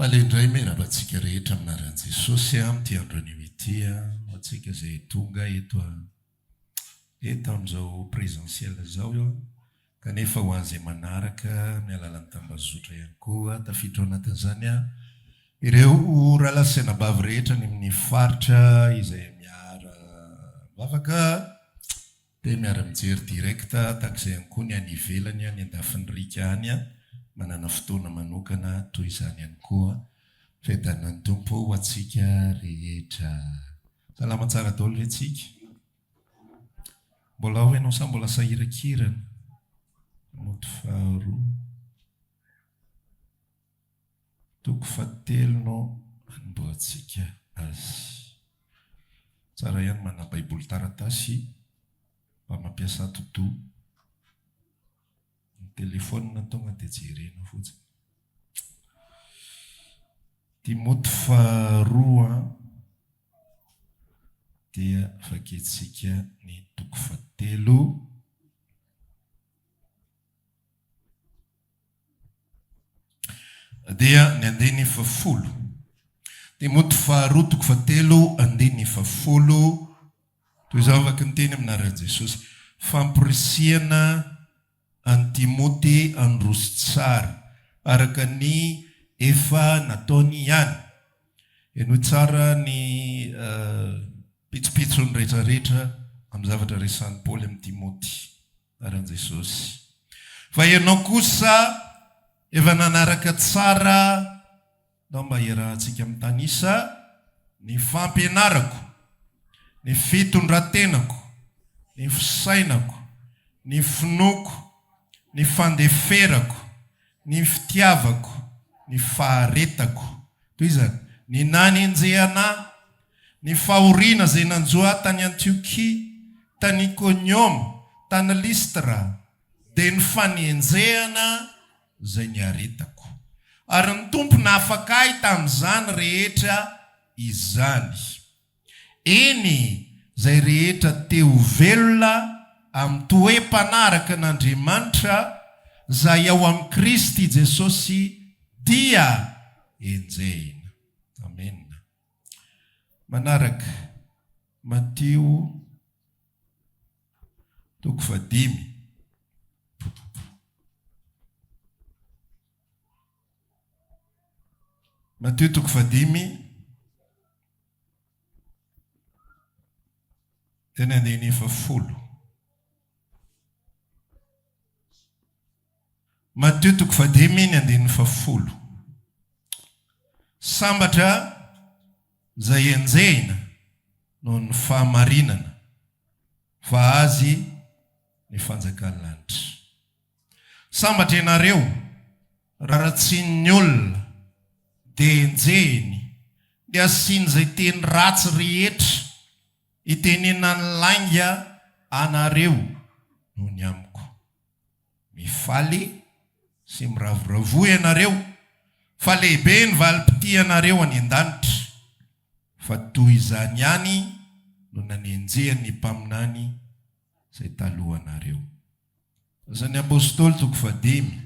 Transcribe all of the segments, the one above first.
Palendray menaratsika rehetra aminaran'i Jesosy amty andron'io ity atsika izay tonga eto amin'izao présidentiel zao io kanefa ho an'izay manaraka mialalan'ny tambazotra ihany koa tafiditra ao anatin'izany ireo rahalasaina bavy rehetra ny amin'ny faritra izay miara vavaka dia miara mijery direkta takizay ihany koa ny any ivelany any andafin'ny rika any manana fotoana manokana toy izany ihany koa fedana ny tompo ho atsika rehetra. Salama tsara daholo ve tsika? Mbola ho ianao sa mbola sahirakirana? Moto faharoa toko fahatelo no anomboantsika azy. Tsara ihany mana baiboly taratasy mba mampiasa toto. Telefônina tonga dia jerena fotsiny. Timoty faharoa dia vaketsika ny toko fahatelo dia ny andiny fafolo. Timoty faharoa toko fahatelo andiny fafolo toy izao afaka ny teny aminaran'i Jesosy. Famporisihana an Timoty androso tsara araka ny efa nataony ihany. Eno tsara ny pitsopitsony rehetrarehetra amin'ny zavatra resan'i Paoly amin'ny Timoty aran'i Jesosy. Fa ianao kosa efa nanaraka tsara nao mba iarahantsika amin'ny tanisa ny fampianarako, ny fitondratenako, ny fisainako, ny finoko, ny fandeferako, ny fitiavako, ny faharetako. Toy izany, ny nanenjehana, ny fahoriana izay nanjoa tany Antiokia, tany Iconium, tany Listra, dia ny fanenjehana izay niaretako. Ary ny tompo nafaka ahy tamin'izany rehetra izany. Eny izay rehetra teo velona amin'ny toe-panaraka n'Andriamanitra izay ao amin'ny Kristy Jesosy dia enjehina. Amen. Manaraka Mateo toko fadimy. Mateo toko fadimy tena andiny fafolo. Mateo toko fadimy ny andiny fafolo. Sambatra izay enjehina noho ny fahamarinana fa azy ny fanjakan'ny lanitra. Sambatra ianareo raha tsy ny olona dia enjehiny dia asiany izay teny ratsy rehetra itenena ny lainga anareo noho ny amiko. Mifaly sy miravoravo ianareo fa lehibe ny valim-pity anareo any an-danitra. Fa toy izany ihany no nanenjehany mpaminany izay taloha anareo. Asan'ny apôstôly toko fadimy.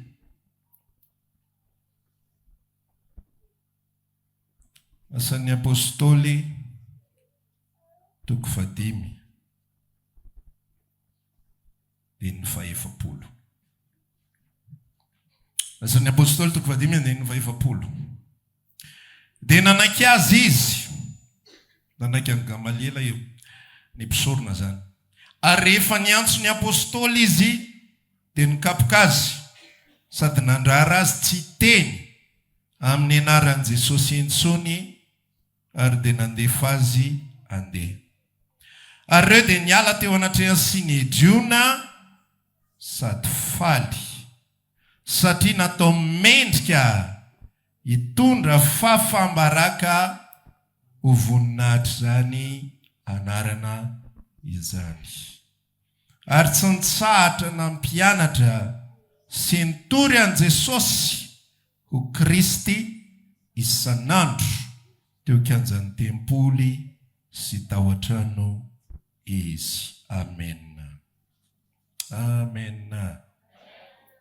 Asan'ny apôstôly toko fadimy dia ny fahaefapolo. Asan'ny apôstôly toko fadimy dia ny fahaefapolo. Dia nanaiky azy izy, nanaiky an'i Gamaliela eo, ny mpisorona zany. Ary rehefa niantso ny apôstôly izy dia nikapoka azy sady nandrara azy tsy teny amin'ny anaran'i Jesosy intsony ary dia nandefa azy andeha. Ary ireo dia niala teo anatrehany sy nihedriona sady faly satria natao mendrika hitondra fahafambaraka ho voninahitra zany anarana izany. Ary tsy nitsahatra na mpianatra sy nitory an Jesosy ho Kristy isanandro teo kianjan'ny tempoly sy tao an-trano izy. Amen. Amen.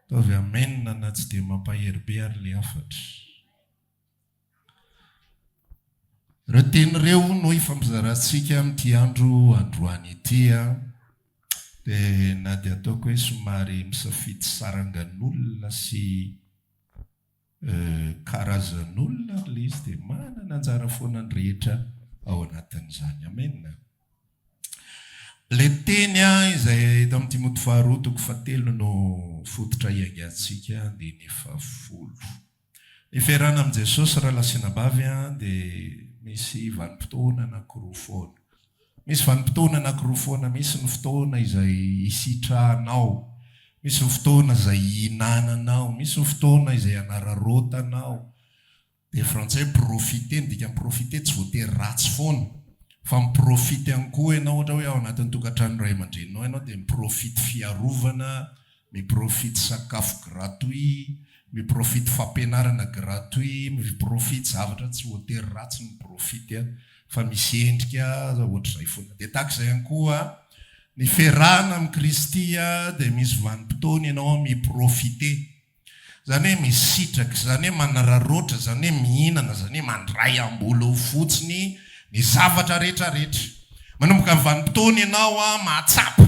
Tovy amen na tsy dia mampahery be ary le afatra. Ireo tenyreo no ifampizarantsika amin'ity androany ity dia na dia ataoko hoe somary misafidy sarangan'olona sy karazan'olona le izy dia manana anjara foana ny rehetra ao anatin'izany. Amen. Le teny izay eto amin'ny Timoty faharoa toko fahatelo no fototra iangantsika dia ny fahafolo. Ny fiarahana amin'i Jesosy raha lasenabavy dia misy vanim-potoana anankiroa foana. Misy vanim-potoana anankiroa foana, misy ny fotoana izay isitrahanao, misy ny fotoana izay hinananao, misy ny fotoana izay anararotanao. Dia frantsay profite, ndika miprofite tsy voatery ratsy foana, fa miprofite ihany koa ianao ohatra hoe ao anatin'ny tokantrano iray aman-drenao ianao dia miprofite fiarovana, miprofite sakafo gratuit, miprofite fampianarana gratuit, miprofite zavatra tsy voatery ratsy miprofite fa misy endrika ohatr'izay foana. Dia tahak'izay ihany koa ny fiarahana amin'ny Kristy dia misy vanim-potoana ianao miprofite. Zany hoe misitraka, zany hoe manararoatra, zany hoe mihinana, zany hoe mandray ambolo fotsiny ny zavatra rehetrarehetra. Manomboka amin'ny vanim-potoana ianao mahatsapa,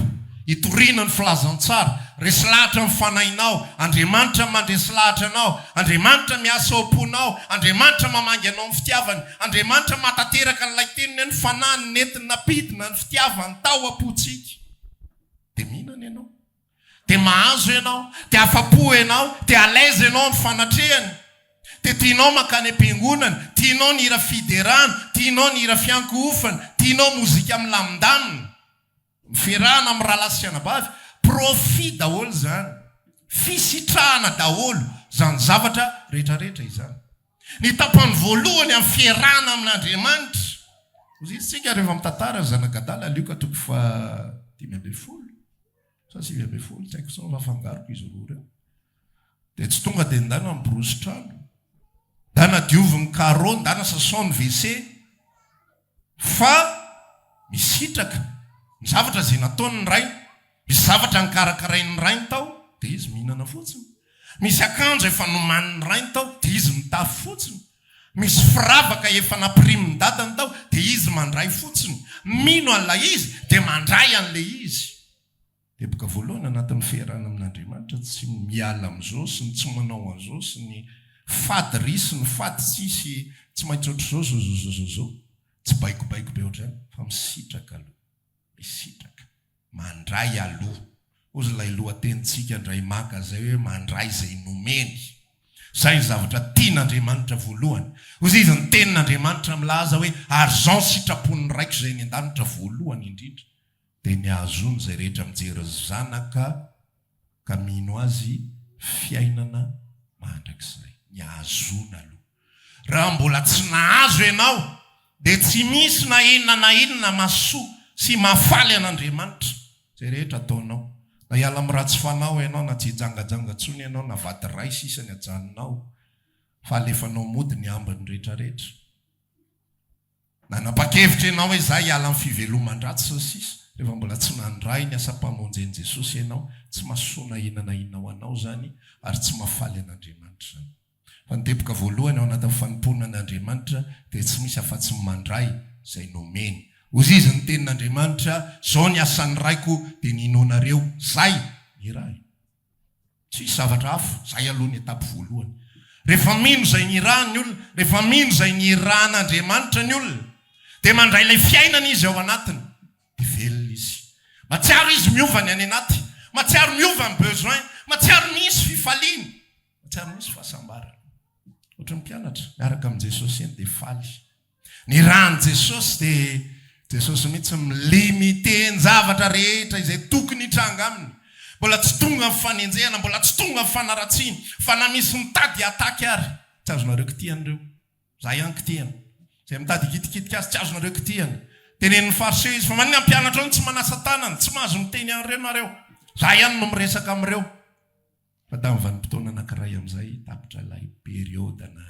hitoriana ny filazantsara, resy lahatra ny fanahinao, Andriamanitra mandresy lahatra anao, Andriamanitra miasa ao am-ponao, Andriamanitra mamangy anao amin'ny fitiavany, Andriamanitra matateraka n'ilay teniny ny fanahy, ny nentina napidina ny fitiavany tao am-potsika. Dia mihinana ianao, dia mahazo ianao, dia afa-po ianao, dia alaiza ianao amin'ny fanatrehany, dia tianao makany am-piangonana, tianao ny hira fiderana, tianao ny hira fiankohofana, tianao mozika amin'ny lamindamina. Mifiarahana amin'ny rahalasanabavy, profit daholo zany, fisitrahana daholo zany zavatra rehetrarehetra izany. Ny tapany voalohany amin'ny fiarahana amin'Andriamanitra, isika rehefa mitantara zanagadala alioka toko fa 5 sa 7 tsy haiko sao vafangaroko izy roa reo. Dia tsy tonga dia ndana miborositrano, ndana dioviny carreau, ndana sasao ny WC, fa misitraka ny zavatra izay nataony ny rainy, misy zavatra nikarakarain'ny rainy tao dia izy mihinana fotsiny, misy akanjo efa nomaniny rainy tao dia izy mitafy fotsiny, misy firavaka efa napiriminy dadany tao dia izy mandray fotsiny. Mino an'ilay izy dia mandray an'ilay izy. Dia boka voalohany anatin'ny fiarahana amin'Andriamanitra tsy miala amin'izao sy ny tsy manao an'izao sy ny fady risy ny fady tsisy tsy maintsy ohatr'izao zao tsy baikobaiko be ohatr'izany, fa misitraka aloha, misitraka mandray aloha. Ozy ilay lohatenitsika ndray maka zay hoe mandray izay nomeny. Zay zavatra tian'Andriamanitra voalohany. Ozy izy ny tenin'Andriamanitra milaza hoe argent sitrapon'ny raiko izay ny an-danitra voalohany indrindra. Dia ny ahazony izay rehetra mijery zanaka ka mino azy fiainana mandrakizay. Ny ahazona aloha. Raha mbola tsy nahazo ianao dia tsy misy na inona masoa sy mafaly an'Andriamanitra zay rehetra ataonao. Na hiala amin'ny ratsy fanao ianao, na tsy hijangajanga tsony ianao, na vady ray sisa ny ajanonao, fa alefanao mody ny ambiny rehetrarehetra. Na napakevitra ianao hoe za hiala amin'ny fiveloman-dratsy sa sisa, rehefa mbola tsy nandray ny asa-pamonjen'i Jesosy ianao, tsy mahasoa inona ho anao zany ary tsy mafaly an'Andriamanitra zany. Fa ny teboka voalohany ao anatin'ny fanomponan'Andriamanitra dia tsy misy afa-tsy mandray izay nomeny. Ozy izy ny tenin'Andriamanitra, zao ny asan'ny raiko dia ninonareo, zay ny ray. Tsy zavatra hafa, zay aloha ny etapo voalohany. Rehefa mino izay ny rahany olona, rehefa mino izay ny rahan'Andriamanitra ny olona, dia mandray ilay fiainana izy ao anatiny, dia velona izy. Matsiaro izy miova ny any anaty, matsiaro miova ny besoin, matsiaro misy fifaliana, matsiaro misy fahasambarana. Ohatra ny mpianatra miaraka amin'i Jesosy eny dia faly. Ny rahan'i Jesosy dia Jesosy mihitsy milimite ny zavatra rehetra izay tokony hitranga aminy. Mbola tsy tonga amin'ny fanenjehana, mbola tsy tonga amin'ny fanaratsiana, fa na misy mitady ataky ary, tsy azonareo kitihany ireo. Za ihany kitihany. Izay mitady hikitikitika azy, tsy azonareo kitihany. Tenenin'ny fariseo izy, fa manina mpianatra ao tsy manasa tanana, tsy mahazo miteny an'ireo nareo. Za ihany no miresaka amin'ireo. Fa tamin'ny vanim-potoana anankiray amin'izay tapitra ilay periodana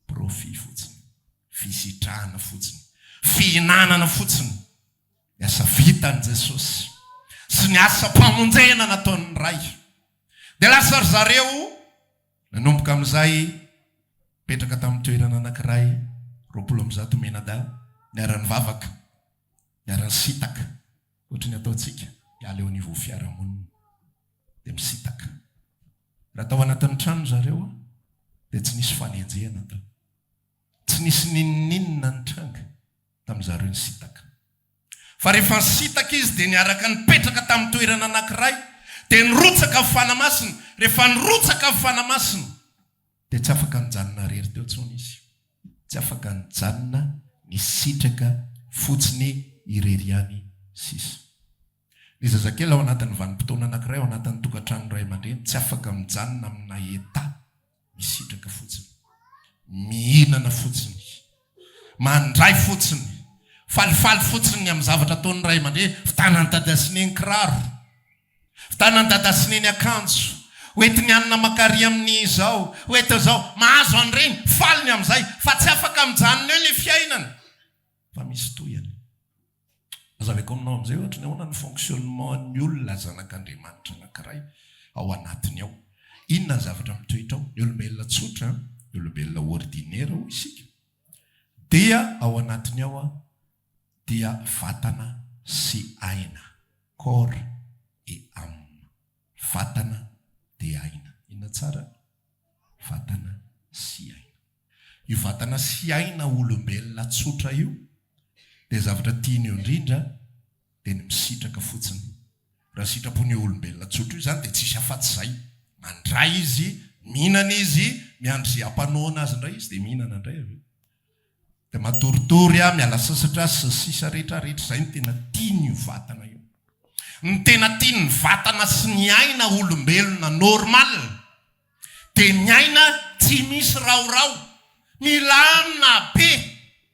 profit fotsiny, fisitrahana fotsiny, fihinanana fotsiny. Ny asa vitan'i Jesosy sy ny asa-pamonjena nataon'ny ray. Dia lasa ry zareo nanomboka amin'izay petraka tamin'ny toerana anankiray, roapolo menada niara-ny vavaka niara-ny sitaka ohatry ny ataontsika iala eo anivo fiarahamonina dia misitaka raha tao anatin'ny trano zareo dia tsy nisy fanenjehana tao tsy nisy ninoninona ny tranga tamin'izareo ny sitaka fa rehefa nisitaka izy dia niaraka nipetraka tamin'ny toerana anankiray dia nirotsaka amin'ny fanamasina rehefa nirotsaka amin'ny fanamasina dia tsy afaka nijanona rery teo tsony izy tsy afaka nijanona nisitraka fotsiny ireriany sisa ny zazakely ao anatin'ny vanim-potoana anankiray ao anatin'ny tokantrano ray aman-dreny tsy afaka mijanona amina eta misitraka fotsiny mihinana fotsiny mandray fotsiny falifaly fotsiny ny amin'ny zavatra ataon'ny ray aman-dreny fitanany dadasineny kiraro fitanany dadasineny akanjo oentiny anina makary amin'ny zao oety zao mahazo an'ireny faliny amin'izay fa tsy afaka mijanona eo le fiainana fa misy toyany azaveko aminao amin'izay ohatra ny ahoana ny fonctionnement ny olona zanak'Andriamanitra anankiray ao anatiny ao inona ny zavatra mitoetra ao ny olombelona tsotra ny olombelona ordinaire ho isika dia ao anatiny ao dia vatana sy aina corps et âme vatana dia aina inona tsara vatana sy aina io vatana sy aina olombelona tsotra io dia zavatra tiany eo indrindra dia ny misitraka fotsiny raha sitrapony olombelona tsotra io zany dia tsisy afatsy zay mandray izy mihinana izy miandry zay ampanoana azy indray izy dia mihinana indray avy dia matoritory miala sasatra sy sisa rehetrarehetra zay ny tena tiany io vatana io ny tena tiany ny vatana sy ny aina olombelona normal dia ny aina tsy misy raorao milamina be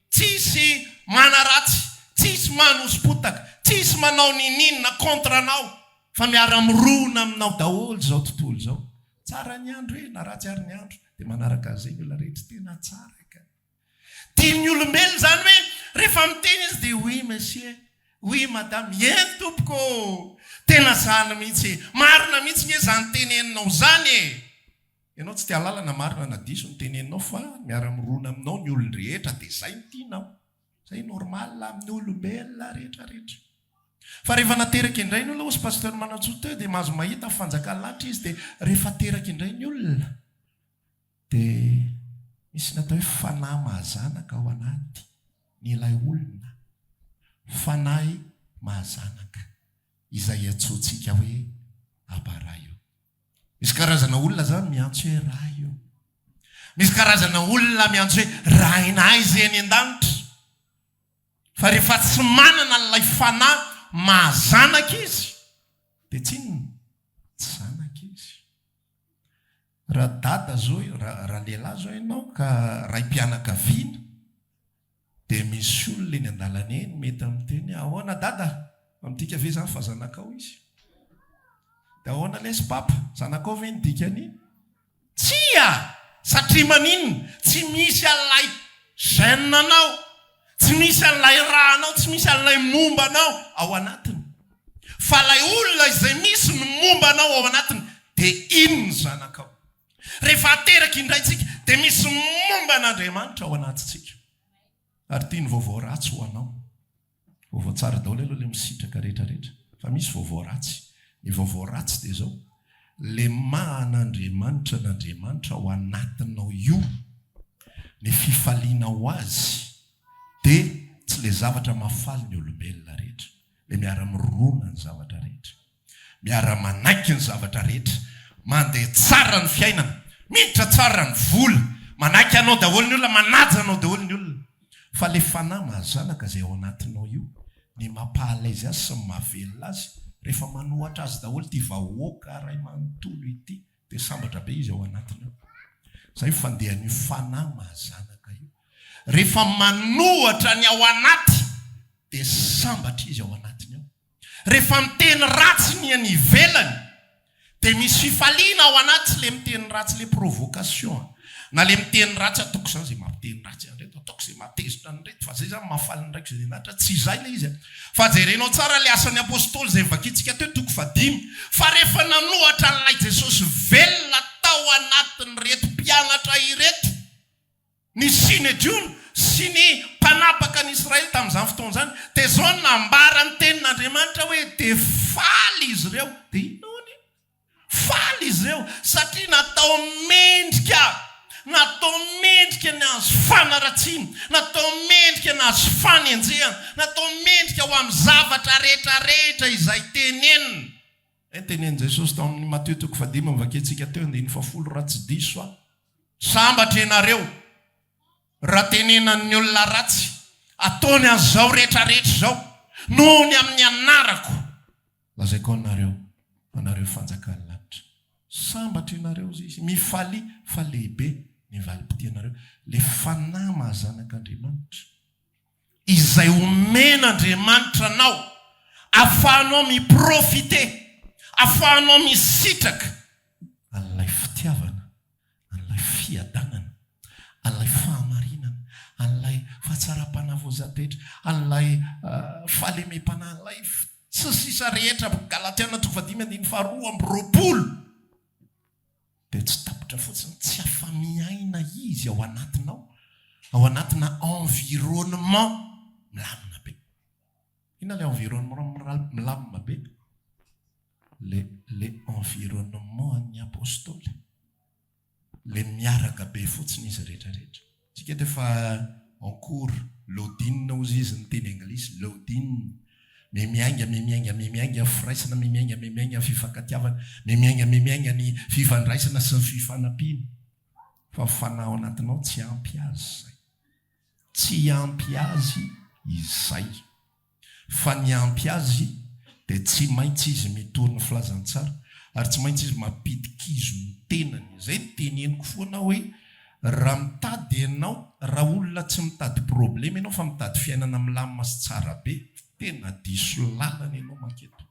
tsisy manaratsy tsisy manospotaka tsisy manao nininona contre anao fa miara-mirona aminao daholo zao tontolo zao tsara ny andro na ratsy ary ny andro dia manaraka azay olona rehetra tena tsara ka tiany olombelona zany hoe rehefa miteny izy dia oui monsieur oui madame eny tompoko tena zany mihitsy marina mihitsy nye zany teneninao zany ianao tsy tia lalana marina na diso ny teneninao fa miara-mirona aminao ny olon-drehetra dia zay ny tianao zay normal amin'ny olombelona rehetrarehetra fa rehefa nateraka indray ny olona osy pasteur manatsoa teo dia mahazo mahita fanjakany lanitra izy dia rehefa teraka indray ny olona dia misy natao hoe fanahy mahazanaka ao anaty ny ilay olona fanahy mahazanaka izay atsoantsika hoe abara io misy karazana olona zany miantso hoe raha io misy karazana olona miantso hoe raha inahy izy eny an-danitra fa rehefa tsy manana n'ilay fanahy mahazanaka izy dia tsinona tsy zanaka izy raha dada zao raha lehilahy zao ianao ka ray mpianakaviana dia misy olona eny an-dalana eny mety amiteny ahoana dada amin'tika ve zany fa zanakao izy dia ahoana lesy papa zanakao ve nydikany tsia satria maninona tsy misy an'ilay gène anao tsy misy an'ilay rahanao tsy misy an'ilay momba anao ao anatiny fa ilay olona izay misy ny momba anao ao anatiny dia ino ny zanakao rehefa ateraka indraytsika dia misy momba an'Andriamanitra ao anatintsika ary tia ny vaovao ratsy ho anao vaovao tsara daholo aloha le misitraka rehetrarehetra fa misy vaovao ratsy ny vaovao ratsy dia zao le mahan'Andriamanitra n'Andriamanitra ao anatinao io ny fifaliana ho azy dia tsy le zavatra mafaly ny olombelona rehetra le miara-mirona ny zavatra rehetra miara-manaiky ny zavatra rehetra mandeha tsara ny fiainana miditra tsara ny vola manaiky anao daholo ny olona manaja anao daholo ny olona fa le fanahy mahazanaka izay ao anatinao io ny mampahalaizy azy sy mahavelona azy rehefa manohatra azy daholo ty vahoaka ray manontolo ity dia sambatra be izy ao anatinao zay fandehan'io fanahy mahazanaka io rehefa manohatra ny ao anaty dia sambatra izy ao anatiny ao rehefa miteny ratsy ny any ivelany dia misy fifaliana ao anaty le miteny ratsy le provocation na le miteny ratsy ataoko zany zay mampiteny ratsy andreto ataoko zay matezitra nyreto fa zay zany mahafaly ndraiky zay natra tsy zay le izy fa jerenao tsara le asan'ny apôstôly zay mivakitsika teo 5 fa rehefa nanohatra n'ilay Jesosy velona tao anatiny reto mpianatra ireto ny sinedraony sy ny mpanapaka ny Israely tamin'izany fotoana zany dia zao nambara ny tenin'Andriamanitra hoe dia faly izy ireo. Dia inony? Faly izy ireo satria natao mendrika ny azo fanaratsiana, natao mendrika ny azo fanenjehana, natao mendrika ho amin'ny zavatra rehetrarehetra izay tenenina. Tenen'i Jesosy tao amin'ny Mateo 5 mivaketsika teo 10 raha tsy diso aho. Sambatra ianareo raha tenenan'ny olona ratsy ataony an'izao rehetrarehetra zao noho ny amin'ny anarako. Lazaiko anareo fanjakany lanitra. Sambatra ianareo izy mifaly fa lehibe ny valim-potia anareo. Le fanahy mahazanak'Andriamanitra izay omen'Andriamanitra anao ahafahanao miprofite, ahafahanao misitraka an'ilay fitiavana, an'ilay fiadanana, an'ilay fahamarinana, an'ilay fahatsara-panavoazadrehetra, an'ilay fahalemem-panahy, an'ilay tsy sisa rehetra. Galatiana 5:22. Dia tsy tapitra fotsiny, tsy afa-miaina izy ao anatinao, ao anatina environnement milamina be. Ina le environnement milamina be? Le environnement an'ny apôstôly, le miaraka be fotsiny izy rehetrarehetra. Tsika dia fa en cours lodinina ozy izy ny teny anglisy, lodinina. Memiainga firaisana, memiainga fifankatiavana, memiainga ny fifandraisana sy ny fifanampiana. Fa fanahy ao anatinao tsy ampy azy izay. Tsy ampy azy izay. Fa ny ampy azy dia tsy maintsy izy mitoriny filazantsara, ary tsy maintsy izy mampitikizo ny tenany. Izay teneniko foana hoe raha mitady ianao, raha olona tsy mitady problema ianao fa mitady fiainana milamina sy tsara be, tena diso lalana ianao maketo.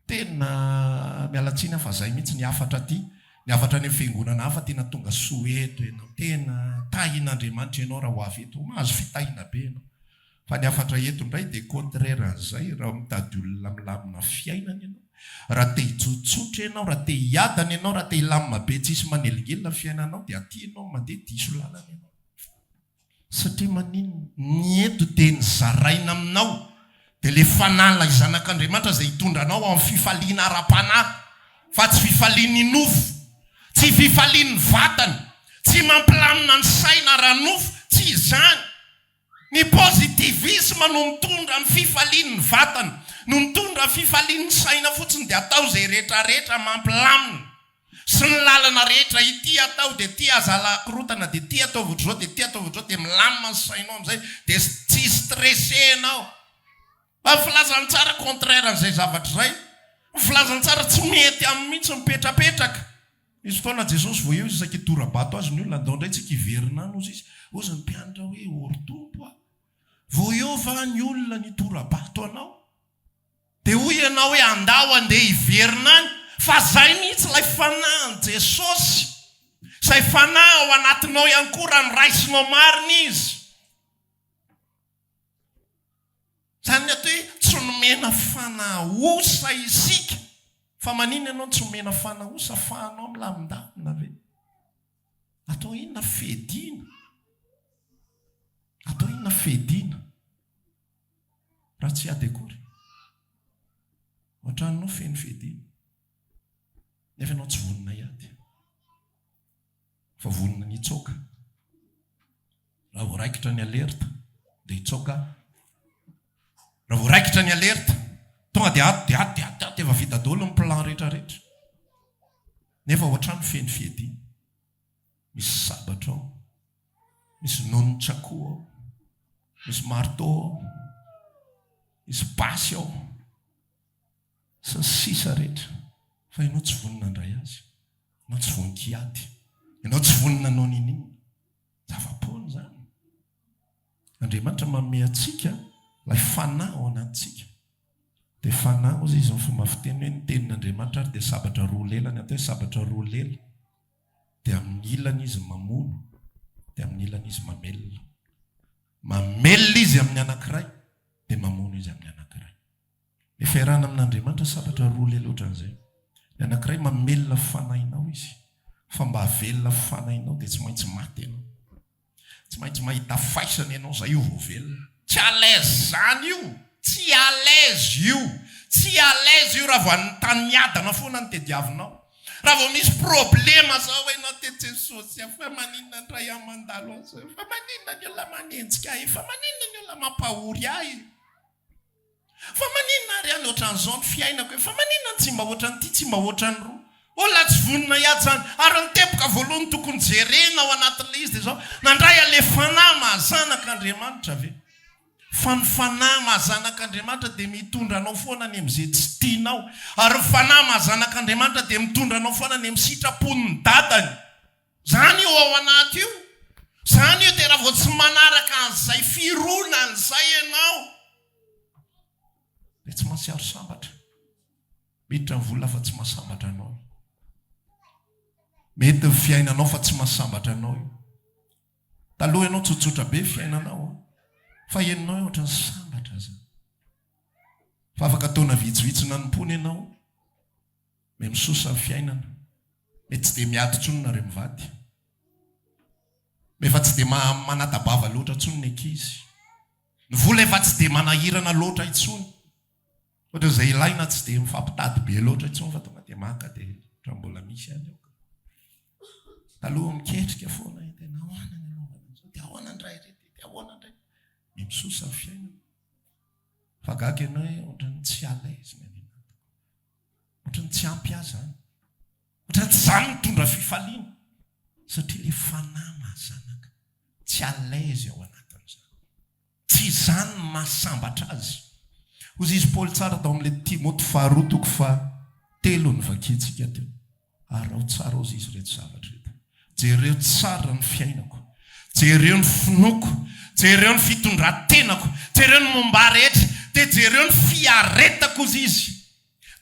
Tena mialatsiny fa zay mihitsy ny afatra ty, ny afatra ny fiangonana hafa tena tonga soeto ianao, tena tahin'Andriamanitra ianao raha ho avy eto, mahazo fitahina be ianao. Fa ny afatra eto indray dia contraire an'izay. Raha mitady olona milamina fiainana ianao, raha te hitsotsotra ianao, raha te hiadana ianao, raha te hilamina be tsisy manelingelina fiainanao, dia aty ianao mandeha diso lalana ianao. Satria manino ny eto dia nizaraina aminao, dia le fanala izanak'Andriamanitra izay hitondranao amin'ny fifaliana ara-panahy, fa tsy fifaliany nofo, tsy fifaliany vatana, tsy mampilamina ny saina raha nofo, tsy izany. Ny positivisme no mitondra ny fifaliany vatana, no mitondra fifaliany saina fotsiny, dia atao izay rehetrarehetra mampilamina. Sy ny lalana rehetra ity atao dia ity azala korotana, dia ity atao votrozao, dia ity atao votrozao, dia milamina ny sainao amin'izay, dia tsy stressé ianao. Fa filazany tsara contraire an'izay zavatra izay. Filazany tsara tsy mety amin'ny mihitsy mipetrapetraka. Izy fotoana Jesosy vao eo izy isaky tora-bato azy ny olona, andao indray tsika hiverinana ozy izy. Ozy ny mpianatra hoe oro-tompo a. Vao eo va ny olona ny tora-bato anao, dia hoy ianao hoe andao andeha hiverinany. Fa zay mihitsy ilay fanahy Jesosy, izay fanahy ao anatinao ihany koa raha niraisinao marina izy. Zany ny atao hoe tsy nomena fanahosa isika, fa manino ianao tsy nomena fanahosa afahanao milamindamina ve? Atao inona fedina? Atao inona fedina? Raha tsy ady akory, ohatranao feno fedina. Nefa ianao tsy vonina iady, fa vonina ny hitsoaka. Raha voaraikitra ny alerta dia hitsoaka. Raha voaraikitra ny alerta tonga dia ady efa vita daholo ny plan rehetrarehetra. Nefa ohatrano feno fiadiana. Misy sabatra ao, misy nonon-tsakoa ao, misy marteau ao, misy basy ao, sy ny sisa rehetra. Fa ianao tsy vonina andray azy, ianao tsy vonin-kiady, ianao tsy vonina anao ninina. Zava-poana zany. Andriamanitra manome antsika ilay fanahy ao anatintsika. Dia fanahy ozy izy ny fomba fiteny hoe ny tenin'Andriamanitra ary dia sabatra roa lela. Ny atao hoe sabatra roa lela, dia amin'ny ilana izy mamono, dia amin'ny ilana izy mamelona. Mamelona izy amin'ny anankiray, dia mamono izy amin'ny anankiray. Ny fiarahana amin'Andriamanitra sabatra roa lela ohatran'izay. Ny anankiray mamelona fanahinao izy, fa mba havelona fanahinao dia tsy maintsy maty ianao. tsy maintsy mahita faisana ianao zay io voavelona. Tsy alaise zany io, tsy alaise io, tsy alaise io raha vao anytaniadana foana ny tediavinao. Raha vao misy problema zao enao te Jesosy, fa maninona ny ray amandalo azy, fa maninona ny olona manenjika ahy, fa maninona ny olona mampahory ahy, fa maninona ary any ohatran'izao ny fiainako, fa maninona ny tsy mba ohatran'ity, tsy mba ohatran'ny roa. Olona tsy vonona hiady zany. Ary ny tempoka voalohany tokony jerena ao anatin'ilay izy dia zao, nandray ale fanahy mahazanak'Andriamanitra ve? Fa ny fanahy mahazanak'Andriamanitra dia mitondra anao foana ny amin'izay tsy tianao. Ary ny fanahy mahazanak'Andriamanitra dia mitondra anao foana ny amin'ny sitrapon'ny dadany. Zany io ao anaty io. Zany io dia raha vao tsy manaraka an'izay fironan'izay ianao dia tsy masiaro sambatra. Miditra ny vola fa tsy mahasambatra anao. Mety ny fiainanao fa tsy mahasambatra anao io. Taloha ianao tsotsotra be fiainanao, fa henonao io ohatran'ny sambatra zany. Fa afaka taona vitsivitsy nanom-pony ianao, me misosa ny fiainana. Mety tsy dia miady tsony nareo mivady. Mefa tsy dia manatabava loatra tsony ny ankizy. Ny vola efa tsy dia manahirana loatra itsony. Ohatra izay ilaina tsy dia mifampitady be loatra itsony fa tonga dia maka dia raha mbola misy any eo. Taloha miketrika foana tena ahoana ny anaovana zao, dia ahoana ndray rety, dia ahoana ndray. Misosa ny fiainana. Fa gaga ianao hoe ohatran'ny tsy alaise ny any anaty. Ohatran'ny tsy ampy azy zany. Ohatran'ny tsy zany mitondra fifaliana. Satria ilay fanahy mahazanaka tsy alaise ao anatin'izany. Tsy zany mahasambatra azy. Hozy izy Paoly tsara tao amin'ilay Timoty faharoa toko fahatelo ny vakiantsika teo. Ary ao tsara ozy izy reto zavatra reto. Jereo tsara ny fiainako, jereo ny finoko, jereo ny fitondrantenako, jereo ny momba rehetra, dia jereo ny fiaretako ozy izy.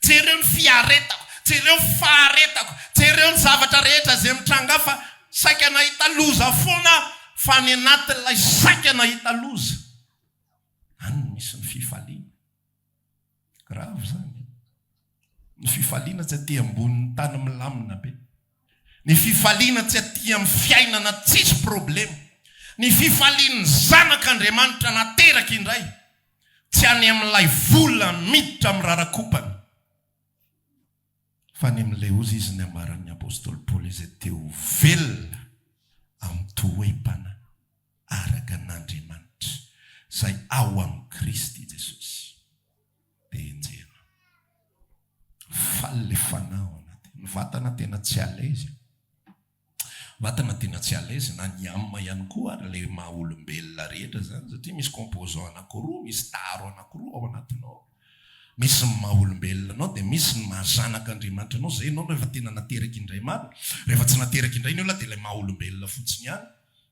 Jereo ny fiaretako, jereo ny faharetako, jereo ny zavatra rehetra izay mitranga fa saika nahita loza foana, fa ny anatin'ilay saika nahita loza. Any misy ny fifaliana. Grave zany. Ny fifaliana tsy aty ambonin'ny tany milamina be. Ny fifaliana tsy aty amin'ny fiainana tsisy problema. Ny fifalian'ny zanak'Andriamanitra nateraka indray. Tsy any amin'ilay vola miditra amin'ny rarakopany. Fa ny amin'ilay ozy izy ny ambaran'ny apôstôly Paoly izay teo velona amin'ny toem-pana araka an'Andriamanitra izay ao amin'ny Kristy Jesosy. Dia enjena. Faly le fanahy ao anaty. Ny vatana tena tsy alaise. Vatana tena tsy alaise na ny amma ihany koa ary le maha olombelona rehetra zany satria misy composant anankiroa, misy taro anankiroa ao anatinao. Misy ny maha olombelona anao dia misy ny mahazanak'Andriamanitra anao. Zay ianao rehefa tena nateraka indray marina. Rehefa tsy nateraka indray ny olona dia ilay maha olombelona fotsiny ihany.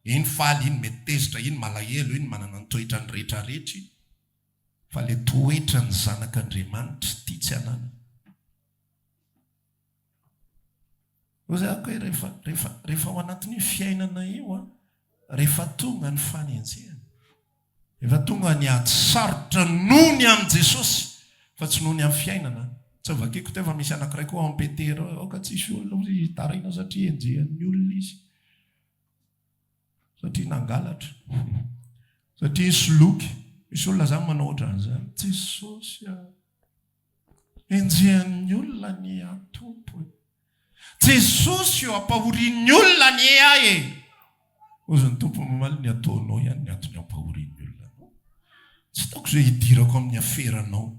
Iny faly, iny mety tezitra, iny malahelo, iny manana ny toetra ny rehetra rehetra. Fa le toetra ny zanak'Andriamanitra tia tsy anana. Ozy ako hoe rehefa ao anatin'ny fiainana io, rehefa tonga ny fanenjehana, rehefa tonga ny ady sarotra noho ny amin'ny Jesosy, fa tsy noho ny amin'ny fiainana. Tsy avakeko teo fa misy anankiray koa amin'ny Petera, aoka tsisy olona izy taraina satria enjehan'ny olona izy. Satria nangalatra. Satria soloky. Misy olona zany manao ohatran'izany. Jesosy enjehan'ny olona ny atompo. Jesosy eo ampahorian'ny olona ny ahy. Ozy ny tompo mamaly ny ataonao ihany ny antony ampahorian'ny olona. Tsy taoko izay hidirako amin'ny aferanao.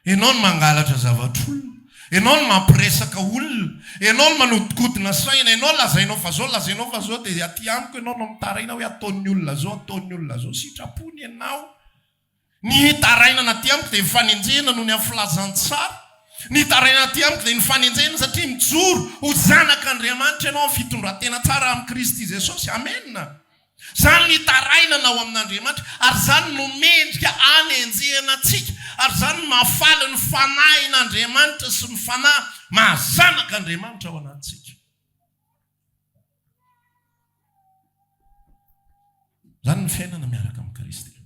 Ianao no mangalatra zavatr'olona. Ianao no mampiresaka olona. Ianao no manodikodina saina. Ianao lazainao fa zao dia aty amiko ianao no mitaraina hoe ataon'ny olona zao. Sitrapony ianao. Ny taraina anaty amiko dia mifanenjehana noho ny amin'ny filazantsara. Ny taraina anaty amiko dia ny fanenjehana satria mijoro ho zanak'Andriamanitra ianao amin'ny fitondrantena tsara amin'ny Kristy Jesosy. Amenna. Zany ny taraina ao amin'Andriamanitra, ary zany no mendrika anenjehana antsika, ary zany mahafaly ny fanahin'Andriamanitra sy ny fanahy mahazanak'Andriamanitra ao anatintsika. Zany ny fiainana miaraka amin'ny Kristy.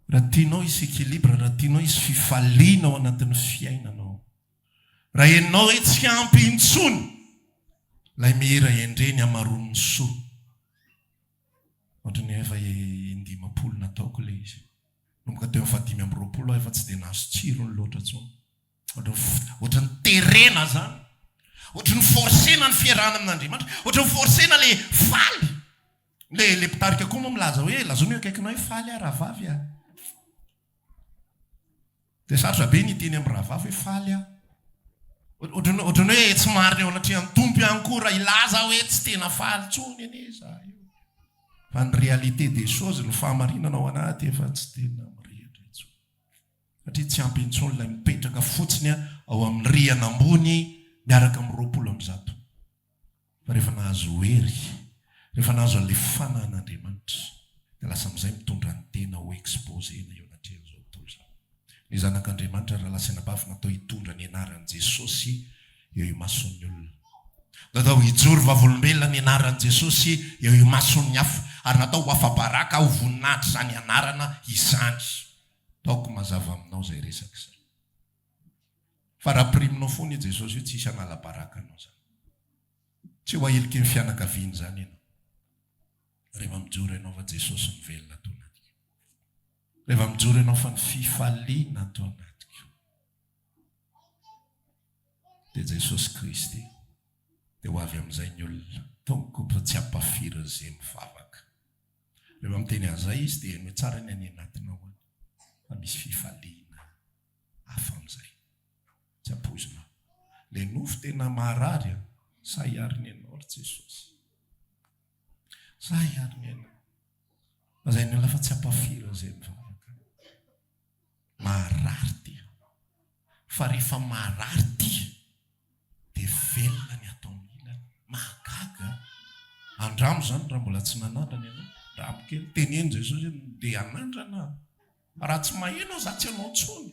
Raha tianao isy équilibre, raha tianao isy fifaliana ao anatin'ny fiainanao, raha ianao hoe tsy ampy intsony, ilay mihira endreny hamaroan'ny soa. ohatrany efa indimapolo nataoko le izy nomboka teo fadimy amby roapolo efa tsy dia nahazo tsirony loatra tsony ohatrany terena zany ohatrany forsena ny fiarahana amin'Andriamanitra ohatrany forsena le faly le mpitarika koa moa milaza hoe lazony eo akaikinao hoe faly rahavavy dia sarotra be nyteny amin'ny rahavavy hoe faly ohatrany hoe tsy marina eo anatrehany tompo ihany koa raha ilaza hoe tsy tena faly tsony anie za io fa ny réalité des choses ny fahamarinana ao anaty efa tsy tena mirehatra intsony satria tsy ampy intsony ilay mipetraka fotsiny ao amin'ny rihana ambony miaraka amin'ny roapolo amby zato fa rehefa nahazo hery rehefa nahazo an'ilay fanan'Andriamanitra dia lasa amin'izay mitondra ny tena ho exposena eo anatrehany zao tontolo izao ny zanak'Andriamanitra raha lasa nabavy natao hitondra ny anaran'i Jesosy eo imason'ny olona natao hijoro vavolombelona ny anaran'i Jesosy eo imason'ny hafa ary natao ho afa-baraka ho voninahitra izany anarana izany taoko mazava aminao izay resaka izay fa raha priminao foana i Jesosy io tsy isy hanala baraka anao zany tsy ho aheliky ny fianakaviany zany ianao rehefa mijoro ianao fa Jesosy ny velona tao anatiko rehefa mijoro ianao fa ny fifaliana tao anatiko dia Jesosy Kristy dia ho avy amin'izay ny olona tonga tsy hampafiry izay mivavaka rehefa miteny an'izay izy dia no tsara ny any anatinao any fa misy fifaliana hafa amin'izay tsy hampozina le nofo tena maharary say ariny ianao ry Jesosy say ariny ianao fa izay ny olona fa tsy hampafiry izay mivavaka maharary ty fa rehefa maharary ty dia velona ny ataony ilany mahagaga andramo zany raha mbola tsy nanandrana ianao ramo kely teneny Jesosy dia anandrana raha tsy maheno za tsy anao tsony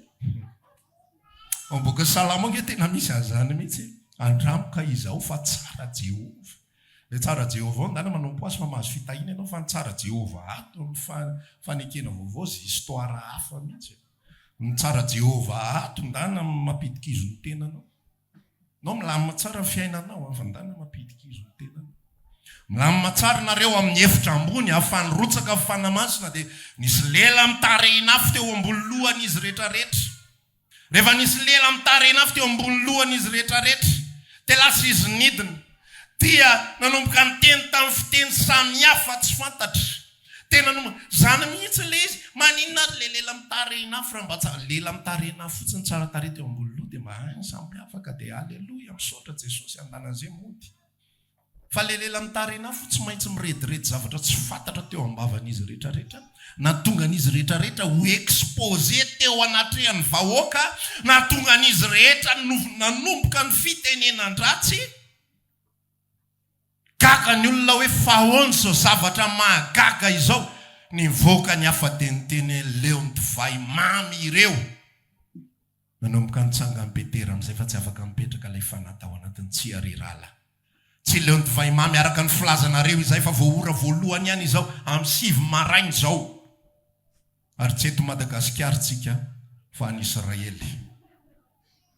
mboka salama nge tena misy azany mihitsy andramoka izao fa tsara Jehova le tsara Jehova ndana manompo azy fa mahazo fitahina ianao fa ny tsara Jehova ato ny fanekena vaovao zy histoire hafa mihitsy ny tsara Jehova ato ndana mampitikizo ny tenanao nao milamina tsara fiainanao fa ndana mampitikizo ny tenanao milamina tsara nareo amin'ny efitra ambony ahafahan'ny rotsaka fanamasina dia nisy lela mitarehina afo teo ambony lohan'izy rehetrarehetra rehefa nisy lela mitarehina afo teo ambony lohan'izy rehetrarehetra dia lasa izy nidina dia nanomboka ny teny tamin'ny fiteny samihafa tsy fantatra tena zany mihitsy le izy maninona ary le lela mitarehina afo raha mba tsara lela mitarehina afo fotsiny tsara tarehy teo ambony loha dia mba any samy afaka dia alleloia misaotra Jesosy andanan'izay mody fa le lela mitarehina afo tsy maintsy mirediredy zavatra tsy fantatra teo ambavan'izy rehetrarehetra natonga an'izy rehetrarehetra ho expose teo anatrehany vahoaka natonga an'izy rehetra nanomboka ny fitenenan-dratsy gaga ny olona hoe fahoany zao zavatra mahagaga izao nivoaka ny hafateniteny leo ny divay mamy ireo nanomboka nitsanga Petera amin'izay fa tsy afaka mipetraka ilay fanatao anatiny tsy arirala tsy leo ny divay mamy araka ny filazanareo izay fa voaora voalohany ihany izao amin'ny 7 maraina izao ary tsy eto Madagasikara tsika fa any Israely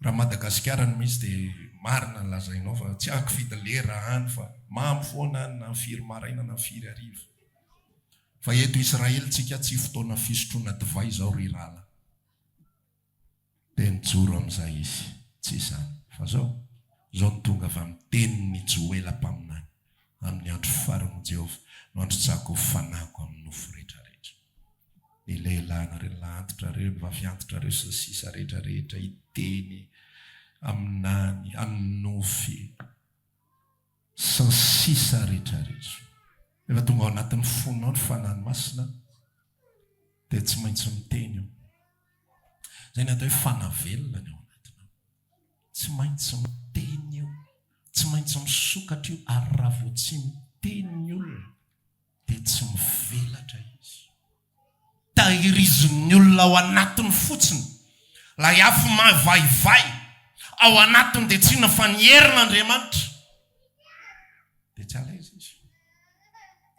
raha Madagasikara no misy dia marina ny lazainao fa tsy ankividy lera any fa mamy foana any na firy maraina na firy ariva fa eto Israely tsika tsy fotoana fisotroana divay izao rirala dia nijoro amin'izay izy tsy izany fa zao ny tonga avy amin'ny teniny Joela mpaminany amin'ny andro faran'i Jehova no andro tsako fanako amin'ny nofo rehetrarehetra ny lehilahy nareo lantitra reo ny vaviantitra reo sy sisa rehetrarehetra hiteny aminany anofy sy sisa rehetrarehetra efa tonga ao anatin'ny fonao ny fanany masina dia tsy maintsy miteny io zay ny atao hoe fanavelona ny ao anatinao tsy maintsy miteny io tsy maintsy misokatra io ary raha vao tsy miteny ny olona dia tsy mivelatra izy tahirizin'ny olona ao anatiny fotsiny lay afo mavaivay ao anatiny dia tsy fa ny herin'Andriamanitra dia tsy alaiza izy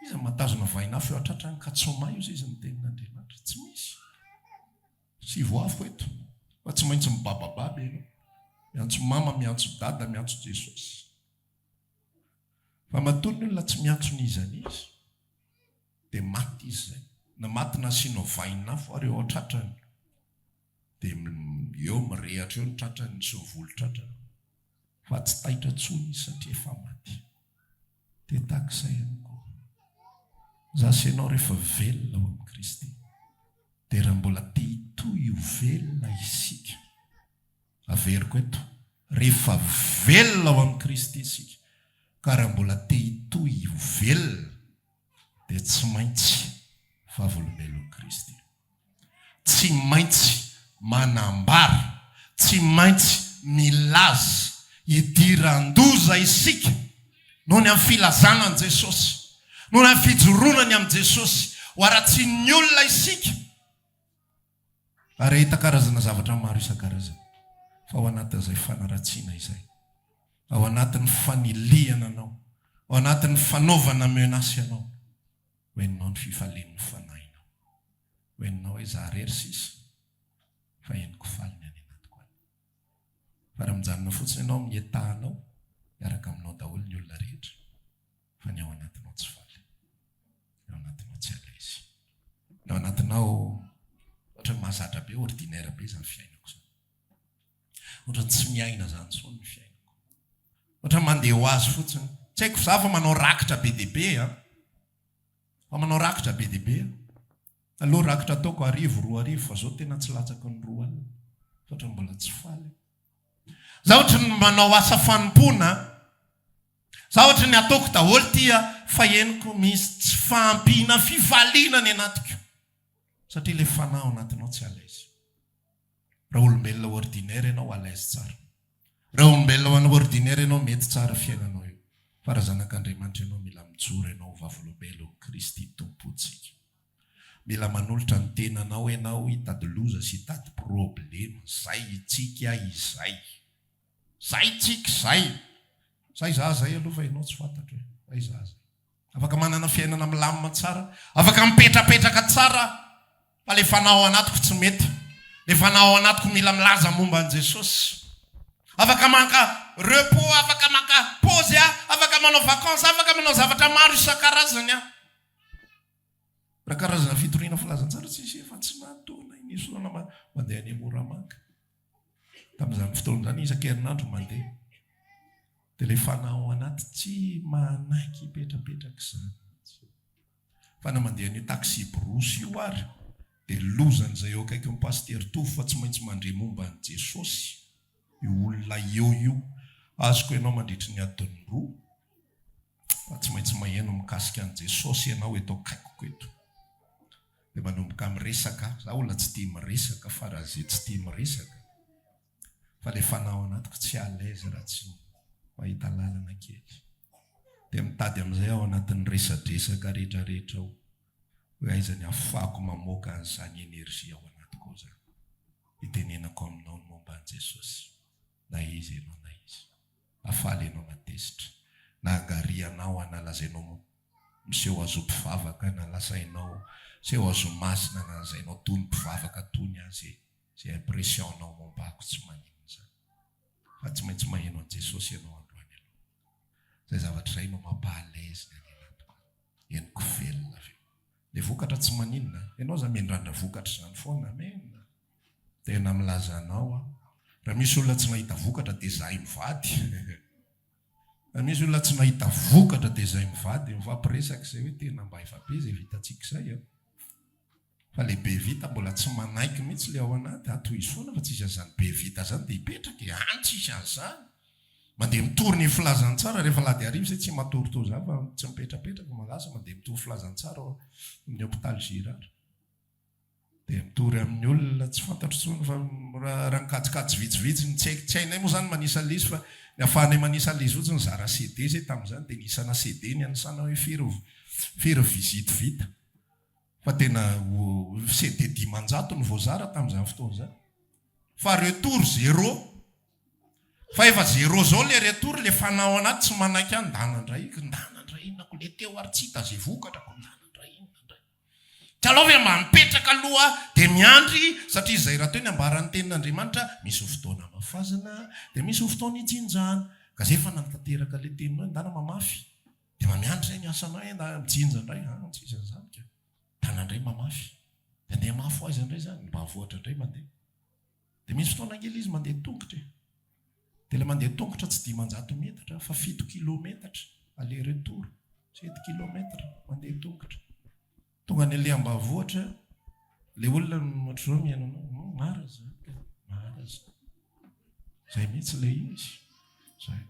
izy matazona vaina afo eo atratrany ka tsoma io izy ny tenin'Andriamanitra tsy misy sy voafo eto fa tsy maintsy mibabababy ianao miantso mama miantso dada miantso Jesosy fa matony ny olona tsy miantso n'izany izy dia maty izy zay. Na maty nasianao vaina fo ary eo atratrany. Dia eo mirehatra eo ny tratrany sy volo tratrany. Fa tsy taitra tsony izy satria efa maty. Dia tahak'izay ihany koa. Zasy ianao rehefa velona ao amin'ny Kristy. Dia raha mbola te hitohy io velona isika. Averiko eto. Rehefa velona ao amin'ny Kristy isika. Ka raha mbola te hitohy io velona. Dia tsy maintsy fahavolom-belon'i Kristy. Tsy maintsy manambara. Tsy maintsy milaza. Hidiran-doza isika. Noho ny amin'ny filazana an' Jesosy. Noho ny amin'ny fijoronany amin'i Jesosy. Hoaratsian'ny olona isika. Ary hita karazana zavatra maro isan-karazany. Fa ao anatin'izay fanaratsiana izay. Ao anatin'ny faniliana anao. Ao anatin'ny fanaovana menasy anao. Hoeninao ny fifalian'ny fanahinao. Hoeninao hoe izaho rery sisa. Fa henoko faliny any anatiko any. Fa raha mijanona fotsiny ianao amin'ny etahanao. Miaraka aminao daholo ny olona rehetra. Fa ny ao anatinao tsy faly. Ny ao anatinao tsy alaizy. Ny ao anatinao ohatra mahazatra be, ordinaire be izany fiainako izany. Ohatra tsy miaina izany intsony ny fiainako. Ohatra mandeha ho azy fotsiny. Tsy haiko za fa manao rakitra be dia be. Fa manao rakitra be dia be. Aloha rakitra ataoko arivo, roa arivo, fa zao tena tsy latsaka ny roa alina. Ohatra mbola tsy faly. Za ohatra ny manao asa fanompoana. Za ohatra ny ataoko daholo tia fa henoko misy tsy fahampiana fifaliana ny anatiko. Satria ilay fanahy ao anatinao tsy alaizy. Raha olombelona ordinaire ianao alaizy tsara. Raha olombelona ordinaire ianao mety tsara fiainanao io. Fa raha zanak'Andriamanitra ianao mila mijoro ianao vavolombelon'i Kristy tompontsika. Mila manolotra ny tenanao ianao hitady loza sy hitady problema. Zay itsika izay. Zay tsika zay. Zay zay aloha fa ianao tsy fantatra hoe zay zay. Afaka manana fiainana milamina tsara. Afaka mipetrapetraka tsara. Fa le fanao anatiko tsy mety. Le fanao anatiko mila milaza momba an' Jesosy. Afaka maka repos, afaka maka pause, afaka manao vacances, afaka manao zavatra maro isan-karazany. Raha karazana fitoriana filazantsara tsisy efa tsy natona inisy fotoana mandeha any Moramanga. Tamin'izany fotoana izany isan-kerinandro mandeha. Dia ilay fanao anaty tsy manaiky hipetrapetraka izany. Fa na mandeha ny taxi borosy io ary. Dia lozan'izay eo akaiky ny paster tovy fa tsy maintsy mandre momba an' Jesosy. Io olona eo. Azoko ianao mandritry ny adiny roa. Fa tsy maintsy maheno mikasika an' Jesosy ianao eto akaikiko eto. Dia manomboka miresaka. Za olona tsy tia miresaka fa raha izay tsy tia miresaka. Fa ilay fanao anatiko tsy alaizy raha tsy mahita lalana kely. Dia mitady amin'izay ao anatin'ny resadresaka rehetrarehetra ao. Hoe aizany ahafahako mamoaka an'izany energia ao anatiko ao zany. Itenenako aminao ny momba an' Jesosy. Na izy ianao na izy. Afaly ianao natezitra. Na angarianao analazainao miseho azo mpivavaka na lasainao seho azo masina na lazainao toy ny mpivavaka tony azy. Zay impressionao mombako tsy manino zany. Fa tsy maintsy maheno an' Jesosy ianao androany aloha. Zay zavatra izay no mampahalaizina ny anatiko. Henoko velona avy. Le vokatra tsy maninona. Ianao za mendrandra vokatra izany foana menina. Tena milaza anao. Raha misy olona tsy nahita vokatra dia izahay mivady. Raha misy olona tsy nahita vokatra dia izahay mivady. Mifampiresaka izay hoe tena mba efa be izay vitantsika izay. Fa le be vita mbola tsy manaiky mihitsy le ao anaty. Toy izy foana fa tsisy an'izany be vita izany dia hipetraka. Tsisy an'izany. Mandeha mitory ny filazany tsara rehefa lady arivo izay tsy matoritory izany fa tsy mipetrapetraka malaza mandeha mitory filazany tsara amin'ny hôpitaly Girard. Dia mitory amin'ny olona tsy fantatro tsony fa raha nikajikajy vitsivitsy tsy hainay moa izany manisa lizy fa ny ahafahanay manisa lizy fotsiny zara CD izay tamin'izany dia nisana CD ny anisana hoe firy vizity vita. Fa tena CD 500 ny voazara tamin'izany fotoana izany. Fa retour 0. Fa efa 0 zao le retour le fanao anaty tsy manaiky any ndanandray nako le teo ary tsy hita zay vokatrako ndanandray. Tsy alao hoe mampetraka aloha dia miandry satria izay raha teo ny ambaran'ny tenin'Andriamanitra misy fotoana mafazana dia misy fotoana hitsinjana. Ka zay efa nantanteraka le teninao ndana mamafy. Dia mamiandry zay ny asanao mijinja indray tsisy an'izany. lalana indray mamafy. Andeha mafy ho azy indray zany mba voatra indray mandeha. Dia misy fotoana kely izy mandeha tongotra. Dia ilay mandeha tongotra tsy 500 metatra fa 7 kilometatra aller retour. 7 kilometatra mandeha tongotra. Tonga ny ilay ambavoatra, ilay olona ohatr'izao mihaino maraza. Zay mihitsy ilay izy. Zay.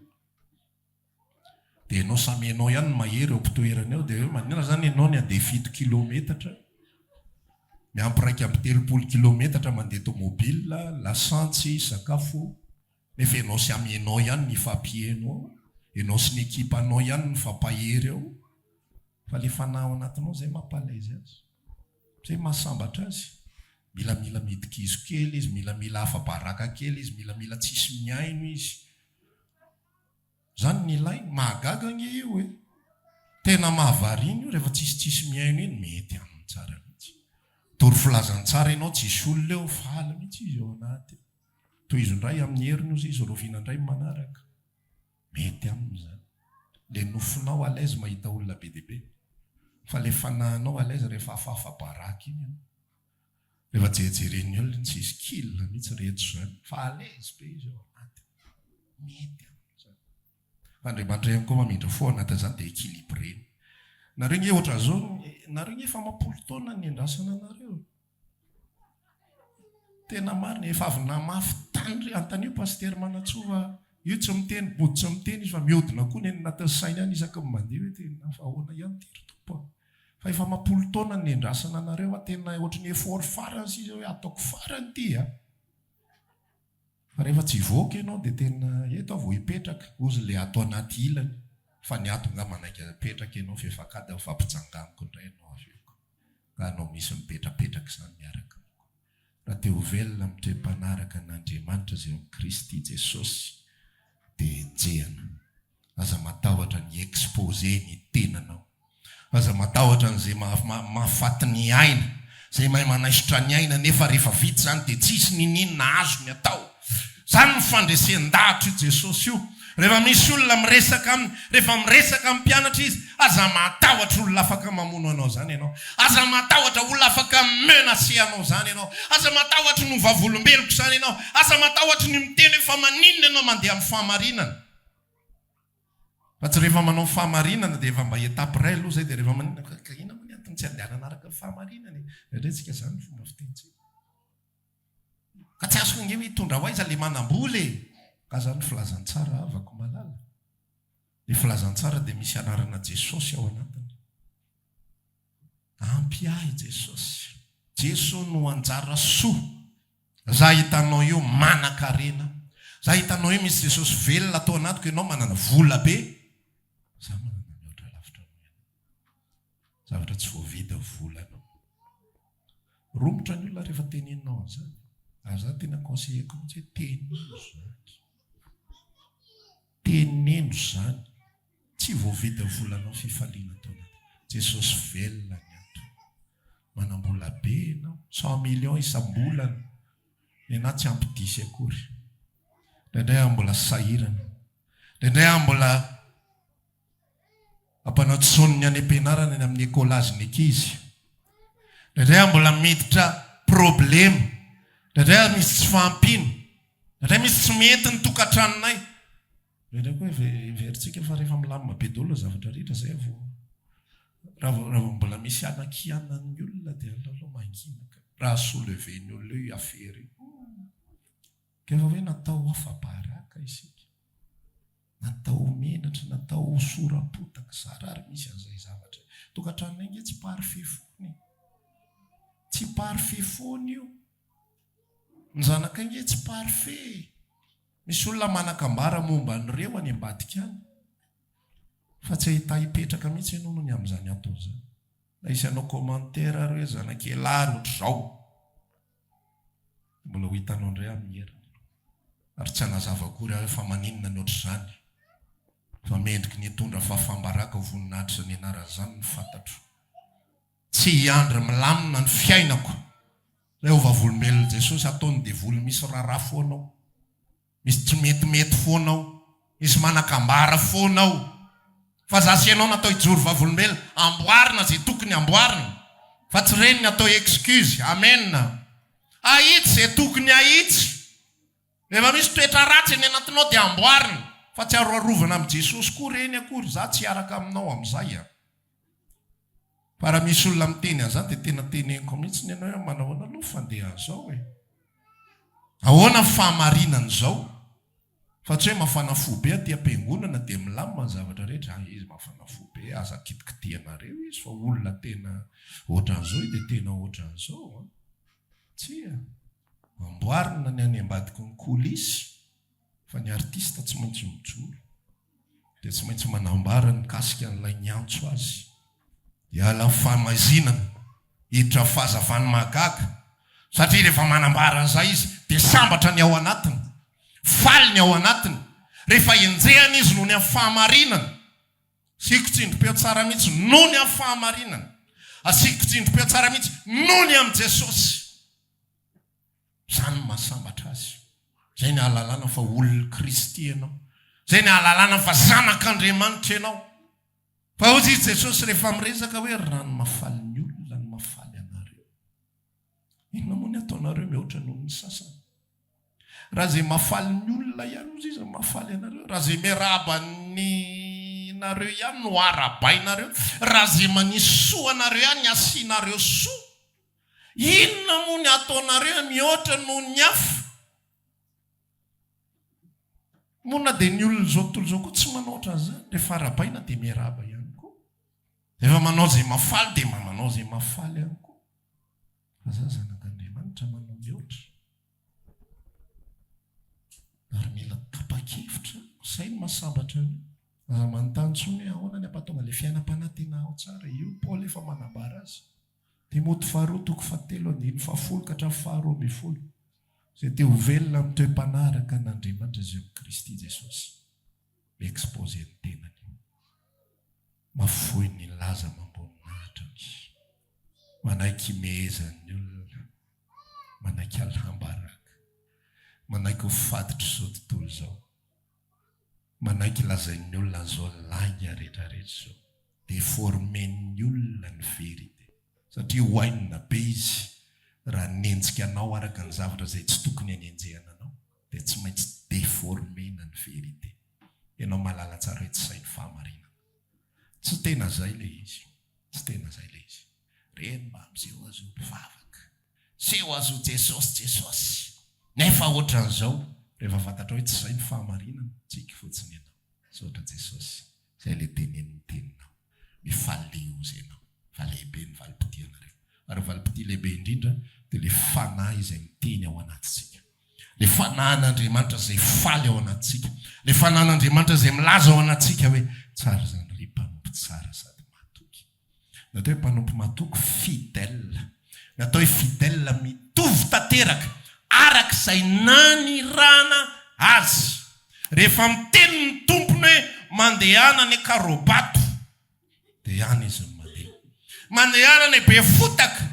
Dia ianao samy ianao ihany mahery eo mpitoerana eo, dia manina zany ianao ny andeha 7 kilometatra, miampy 3 kilometatra mandeha tomobile, lasantsy, sakafo, nefa ianao samy ianao ihany ny fampihenao, ianao sy ny ekipanao ihany ny fampahery eo. Fa ilay fanahy ao anatinao zay mampalaizy azy. Zay mahasambatra azy. Mila midikizo kely izy, mila afa-baraka kely izy, mila tsisy miaino izy. Zany ny ilainy, mahagaga nge io e. Tena mahavariny io rehefa tsisy miaino iny mety aminy tsara mihitsy. Tory filazantsara ianao tsisy olona eo, faly mihitsy izy ao anaty. Toy izy indray amin'ny heriny izy roviana indray manaraka. Mety aminy zany. Le nofinao alaizy mahita olona be dia be. Fa le fanahinao alaizy rehefa afa-baraka iny. Rehefa jejereny olona tsisy kila mihitsy rehetra zany. Fa alaizy be izy ao anaty. Mety aminy. Andriamanitra ihany koa mamindra fo anatin'izany dia équilibré. Nareo nge ohatra zao, nareo nge efa mampolo taona ny andrasana anareo. Tena marina, efa avy namafy tany antanio paster Manatsova, io tsy miteny, body tsy miteny izy fa mihodina koa ny anatin'ny sainy any isaky ny mandeha hoe tena fa ahoana ihany ty tompo. Fa efa mampolo taona ny andrasana anareo, tena ohatran'ny effort farany sy hoe ataoko farany ty a. Fa rehefa tsy voaka ianao dia tena eto avo hipetraka, ozy le atao anaty ilany. Fa ny ato nga manaiky petraka ianao fefakady ao fampijanganiko indray ianao aveko. Ka anao misy mipetrapetraka izany miaraka. Raha teo velona mitream-panaraka n'Andriamanitra izay amin'ny Kristy Jesosy dia enjehana. Aza matahotra ny exposé ny tenanao. Aza matahotra n'izay mahafaty ny aina, izay mahay manaisitra ny aina nefa rehefa vita zany dia tsisy ninina azo ny atao. Zany ny fandresen-dahatra io Jesosy io. Rehefa misy olona miresaka aminy, rehefa miresaka amin'ny mpianatra izy, aza matahotra olona afaka mamono anao zany ianao. Aza matahotra olona afaka menase anao zany ianao. Aza matahotra ny vavolombeloko zany ianao. Aza matahotra ny miteny hoe fa maninona ianao mandeha amin'ny fahamarinana. Fa tsy rehefa manao fahamarinana dia efa mba etape ray aloha zay dia rehefa maninona ina moa ny antony tsy andeha anaraka fahamarinana. Rehetratsika zany fomba fitentsika. Ka tsy azoko nge hoe hitondra ho aiza le manamboly. Ka zany filazantsara avako malala. Le filazantsara dia misy anarana Jesosy ao anatiny. Ampy ahy Jesosy. Jesosy no anjara soa. Za hitanao io manan-karena. Za hitanao io misy Jesosy velona atao anatiko ianao manana vola be. Za manana mihoatra lavitra noena. Zavatra tsy voavida volana. Romotra ny olona rehefa teneninao an'izany. Za tena conseilleko mihitsy hoe teneno zany. Teneno zany. Tsy voavida volanao fifaliana taona. Jesosy velona ny ato. Manambola be ianao. 100 millions isam-bolana. Ny anaty tsy ampidisy akory. Indray mbola sahirana. Indray mbola ampanatsoany any am-pianarana any amin'ny écolage ankizy. Indray mbola miditra problema. Indray misy tsy fampino. Indray misy tsy mety ny tokantranonay. Indray koa veritsika fa rehefa milamina be daholo zavatra rehetra zay avo. Raha mbola misy anakianan'ny olona dia lalao manginaka. Raha soulever-ny olona io afery. Kefa hoe natao afa-baraka isika. Natao menatra, natao sorapotaka sarary misy an'izay zavatra. Tokantranonay nge tsy parfait foany. Tsy parfait foany io. Ny zanaka nge tsy parfait. Misy olona manakambara momba an'ireo any ambadika any. Fa tsy ahita hipetraka mihitsy ianao no ny amin'izany atao zany. Na isy anao commentaire ary hoe zanak'elahy ohatr'izao. Mbola ho hitanao indray amin'ny heriny. Ary tsy hanazava akory aho fa maninona ny ohatr'izany. Fa mendriky ny hitondra fahafambaraka voninahitra ny anaran'izany ny fantatro. Tsy hiandry milamina ny fiainako. Ray ho vavolombelona Jesosy ataony dia volo misy raharaha foanao. Misy tsy metimety foanao. Misy manakambara foanao. Fa zasy ianao natao hijoro vavolombelona, amboarina izay tokony amboarina. fa tsy reny ny atao excuse. Amen. Ahitsy zay tokony ahitsy. Efa misy toetra ratsy eny anatinao dia amboarina. Fa tsy aroarovana amin'i Jesosy koa reny akory. Za tsy araka aminao amin'izay. Fa raha misy olona miteny an'izany dia tena teneniko mihitsy ny ianao hoe manao ahoana aloha fandehan'izao e. Ahoana fahamarinana izao? Fa tsy hoe mafana fo be aty am-piangonana dia milamina ny zavatra rehetra. Izy mafana fo be, aza kitikitianareo izy fa olona tena ohatran'izao dia tena ohatran'izao. Tsy amboarina ny any ambadiky ny kolisy. Fa ny artista tsy maintsy mijoro. Dia tsy maintsy manambara ny kasika n'ilay nyantso azy. Hiala famazinana, hiditra fahazavany mahagaga. Satria rehefa manambara an'izay izy dia sambatra ny ao anatiny. Faly ny ao anatiny. Rehefa enjehana izy noho ny amin'ny fahamarinana. Asiko tsindrim-peo tsara mihitsy noho ny amin'ny fahamarinana. Asiko tsindrim-peo tsara mihitsy noho ny amin'ny Jesosy. Izany mahasambatra azy. Izay ny ahalalana fa olona Kristy ianao. Izay ny ahalalana fa zanak'Andriamanitra ianao. Fa hozy izy Jesosy rehefa miresaka hoe rano mafaly ny olona ny mafaly anareo. Inona moa ny ataonareo mihoatra noho ny sasany? Raha izay mafaly ny olona ihany ozy izy mafaly anareo. Raha izay miarahaba ny nareo ihany no arabainareo. Raha izay manisy soa anareo ihany asianareo soa. Inona moa ny ataonareo mihoatra noho ny hafa? Mona dia ny olona zao tontolo zao koa tsy manao ohatran'izany. Rehefa arabaina dia miarahaba ihany koa. Rehefa manao izay mafaly dia manao izay mafaly ihany koa. Fa za zanak'Andriamanitra manao mihoatra. Ary mila tapa-kevitra. Izay no mahasambatra io. Aza manontany tsony hoe ahoana ny ampahatonga ilay fiainam-panantena ao tsara. Io Paoly efa manambara azy. Timoty faharoa toko 7:10 ka hatramin'ny 12. Izay te ho velona amin'ny toe-panaraka an'Andriamanitra izay amin'ny Kristy Jesosy. Expose ny tenany. Mafoy ny laza mamboninahitra. Manaiky mehezan'ny olona. Manaiky alhambaraka. Manaiky ho fatitra izao tontolo izao. Manaiky lazain'ny olona izao lainga rehetrarehetra izao. Deformen'ny olona ny verité. Satria hoainina be izy. Raha nenjika anao araka ny zavatra izay tsy tokony hanenjehana anao, dia tsy maintsy deformena ny verité. Ianao mahalala tsara hoe tsy izay ny fahamarinana. Tsy tena izay ilay izy. Tsy tena izay ilay izy. Reny mba miseho azy ho mpivavaka. Seho azy ho Jesosy. Nefa ohatran'izao, rehefa fantatra hoe tsy izay ny fahamarinana, tsika fotsiny ianao. Tsy ohatra Jesosy. Izay ilay tenenin'ny teninao. Mifaly ozy ianao. Fa lehibe ny valim-potia anareo. Ary valim-potia lehibe indrindra dia ilay fanahy izay miteny ao anatintsika. Ilay fanahin'Andriamanitra izay faly ao anatintsika. Ilay fanahin'Andriamanitra izay milaza ao anatintsika hoe tsara izany ry mpanompo tsara sady mahatoky. Natao hoe mpanompo mahatoky fidèle. Natao hoe fidèle mitovy tanteraka araka izay nanirana azy. Rehefa miteny ny tompony hoe mandehana ny karobato dia any izy mandeha. Mandehana ny be fotaka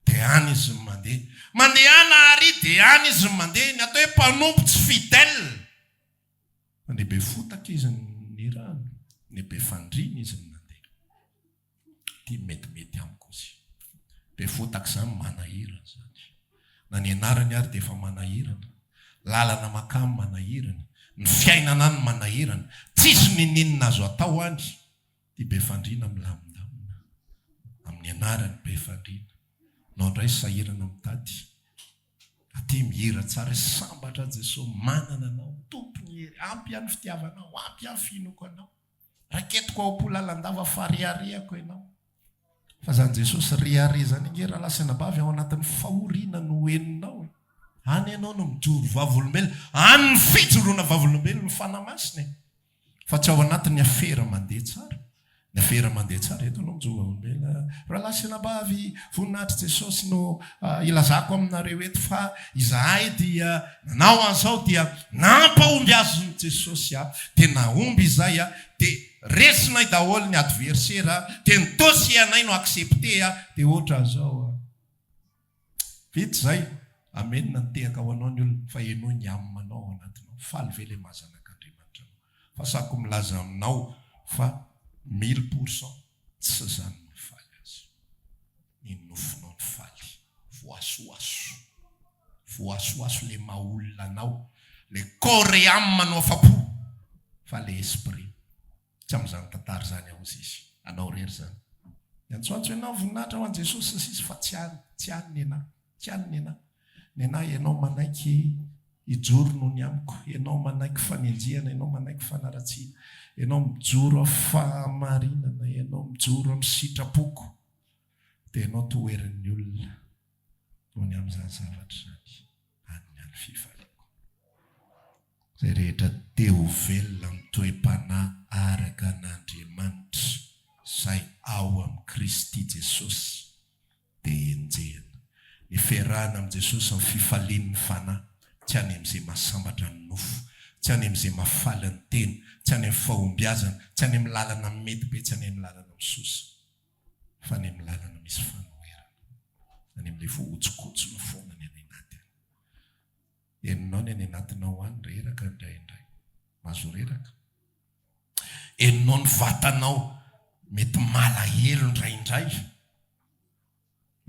dia any izy mandeha. Mandehana ary dia any izy mandeha. Ny atao hoe mpanompo tsy fidèle. Ny be fotaka izy ny rano, ny be fandrina izy mandeha. Ty metimety amiko izy. Be fotaka izany manahirana zany. Na ny anarany ary dia efa manahirana. Lalana makamy manahirana. Ny fiainana any manahirana. Tsisy ninina azo atao any. Ty be fandrina milamindamina. Amin'ny anarany be fandrina. Naondray sahirana mitady. Aty mihira tsara sambatra Jesosy manana anao. Tompony hery. Ampy any fitiavanao. Ampy any finoko anao. Raketiko ao polalandava fa riariako ianao. Fa zany Jesosy riari zany inge raha lasana bavy ao anatin'ny fahoriana no heninao. Any ianao no mijoro vavolombelona. Any ny fijoroana vavolombelona ny fanamasina. Fa tsy ao anatin'ny afera mandeha tsara. Ny afera mandeha tsara eto anao mijoro vavolombelona. Raha lasana bavy voninahitry Jesosy no ilazako aminareo eto fa izahay dia nanao an'izao dia nampahomby azy ny Jesosy dia nahomby izay dia resina daholo ny adversera dia nitosy anay no accepté dia ohatra zao. Vita izay amenina ny tehaka ao anao ny olona fa ianao ny aminao ao anatinao. Faly ve ilay mahazanak'Andriamanitra anao. Fa sako milaza aminao fa 1000% tsy zany mafaly azy. nofonao ny faly. Voasoaso le maolona anao, le corps et âme manao afa-po, fa le esprit tsy amin'izany tantara zany aozy izy, anao rery zany. Antsoantso ianao voninahitra ho an' Jesosy sisy fa tsy any ny anahy. Ny anahy ianao manaiky hijoro noho ny amiko, ianao manaiky fanenjehana, ianao manaiky fanaratsiana, ianao mijoro fahamarinana, ianao mijoro amin'ny sitrapoko, dia ianao toerin'ny olona noho ny amin'izany zavatra zany any any fifaliako. Izay rehetra teo velona amin'ny toe-panahy araka an'Andriamanitra izay ao amin'ny Kristy Jesosy dia enjehana. Ny fiarahana amin'i Jesosy amin'ny fifalian'ny fanahy, tsy any amin'izay mahasambatra ny nofo, tsy any amin'izay mahafaly ny teny, tsy any amin'ny fahombiazana, tsy any amin'ny lalana mety be, tsy any amin'ny lalana misosa, fa any amin'ny lalana misy fanoherana, any amin'ilay vohotsokotsona foana ny any anatiny. Eninao ny any anatinao any reraka indraindray, mahazo reraka. Eninao ny vatanao mety malahelo indraindray.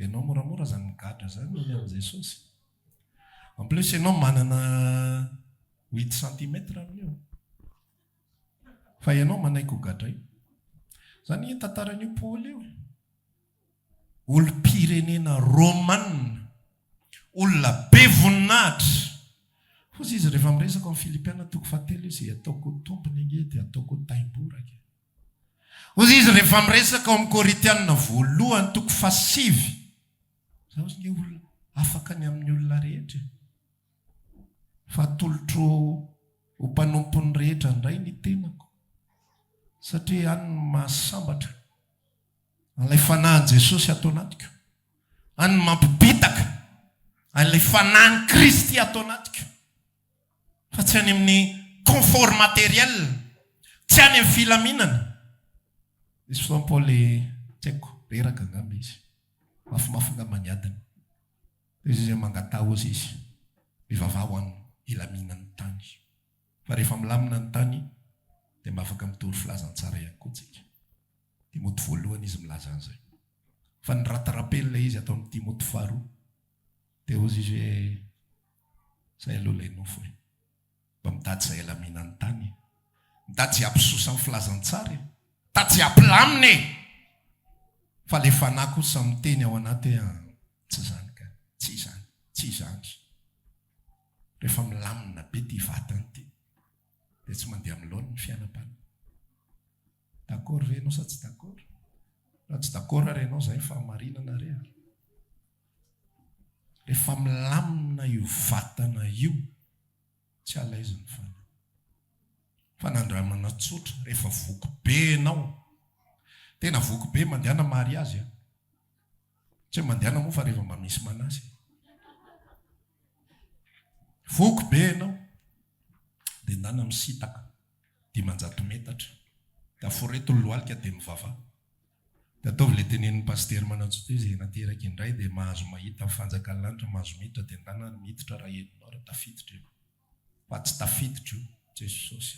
Ianao moramora zany migadra zany noho ny amin'i Jesosy. En plus ianao manana 8 cm amin'io, fa ianao manaiky ho gadray. Zany tantaran'io Paoly io, olo-pirenena Romanina, olona be voninahitra. Fozy izy rehefa miresaka amin'ny Filipiana 4:7 izy ataoko tompony ige dia ataoko taimboraka. Fozy izy rehefa miresaka amin'ny Koritianina 1:7, zaho ny olona afaka ny amin'ny olona rehetra, fa tolotro ho mpanompony rehetra indray ny tenako, satria any mahasambatra an'ilay fanahin' Jesosy atao anatiko, any mampibitaka an'ilay fanahin' Kristy atao anatiko, fa tsy any amin'ny confort matériel, tsy any amin'ny filaminana. Isy fotoana Paoly tsy haiko reraka angamba izy, mafimafy nga maniadina, izy izay mangatao azy izy mivavao amin'ny ilaminan'ny tany, fa rehefa milamina ny tany dia mba afaka mitory filazantsara ihany koa tsika. Timoty 1 izy milaza an'izay, fa ny ratarapen'ilay izy atao amin'ny Timoty 2 dia ozy izy hoe zay aloha ilay nofo hoe mba mitady izay ilaminan'ny tany, mitady izay hampisosa amin'ny filazantsara, mitady izay hampilamina, fa ilay fanahy kosa miteny ao anaty tsy zany ka, tsy zany. Rehefa milamina be ty vatany ty dia tsy mandeha amin'ny laona ny fianam-panahy. D'accord ve ianao sa tsy d'accord? Raha tsy d'accord ary ianao zay fa marinana re. Rehefa milamina io vatana io, tsy alaiza ny fanahy. Fanandramana tsotra, rehefa voky be ianao, tena voky be mandehana mariazy, tsy mandehana moa fa rehefa mba misy manasy. Voky be ianao dia ndana misitaka 500 metatra, dia aforeto ny lohalika dia mivava. Dia ataovy ilay tenenin'ny paster Manatsoa izay nateraka indray dia mahazo mahita amin'ny fanjakan'ny lanitra, mahazo miditra dia ndana miditra raha entinao raha tafiditra io, fa tsy tafiditra io Jesosy.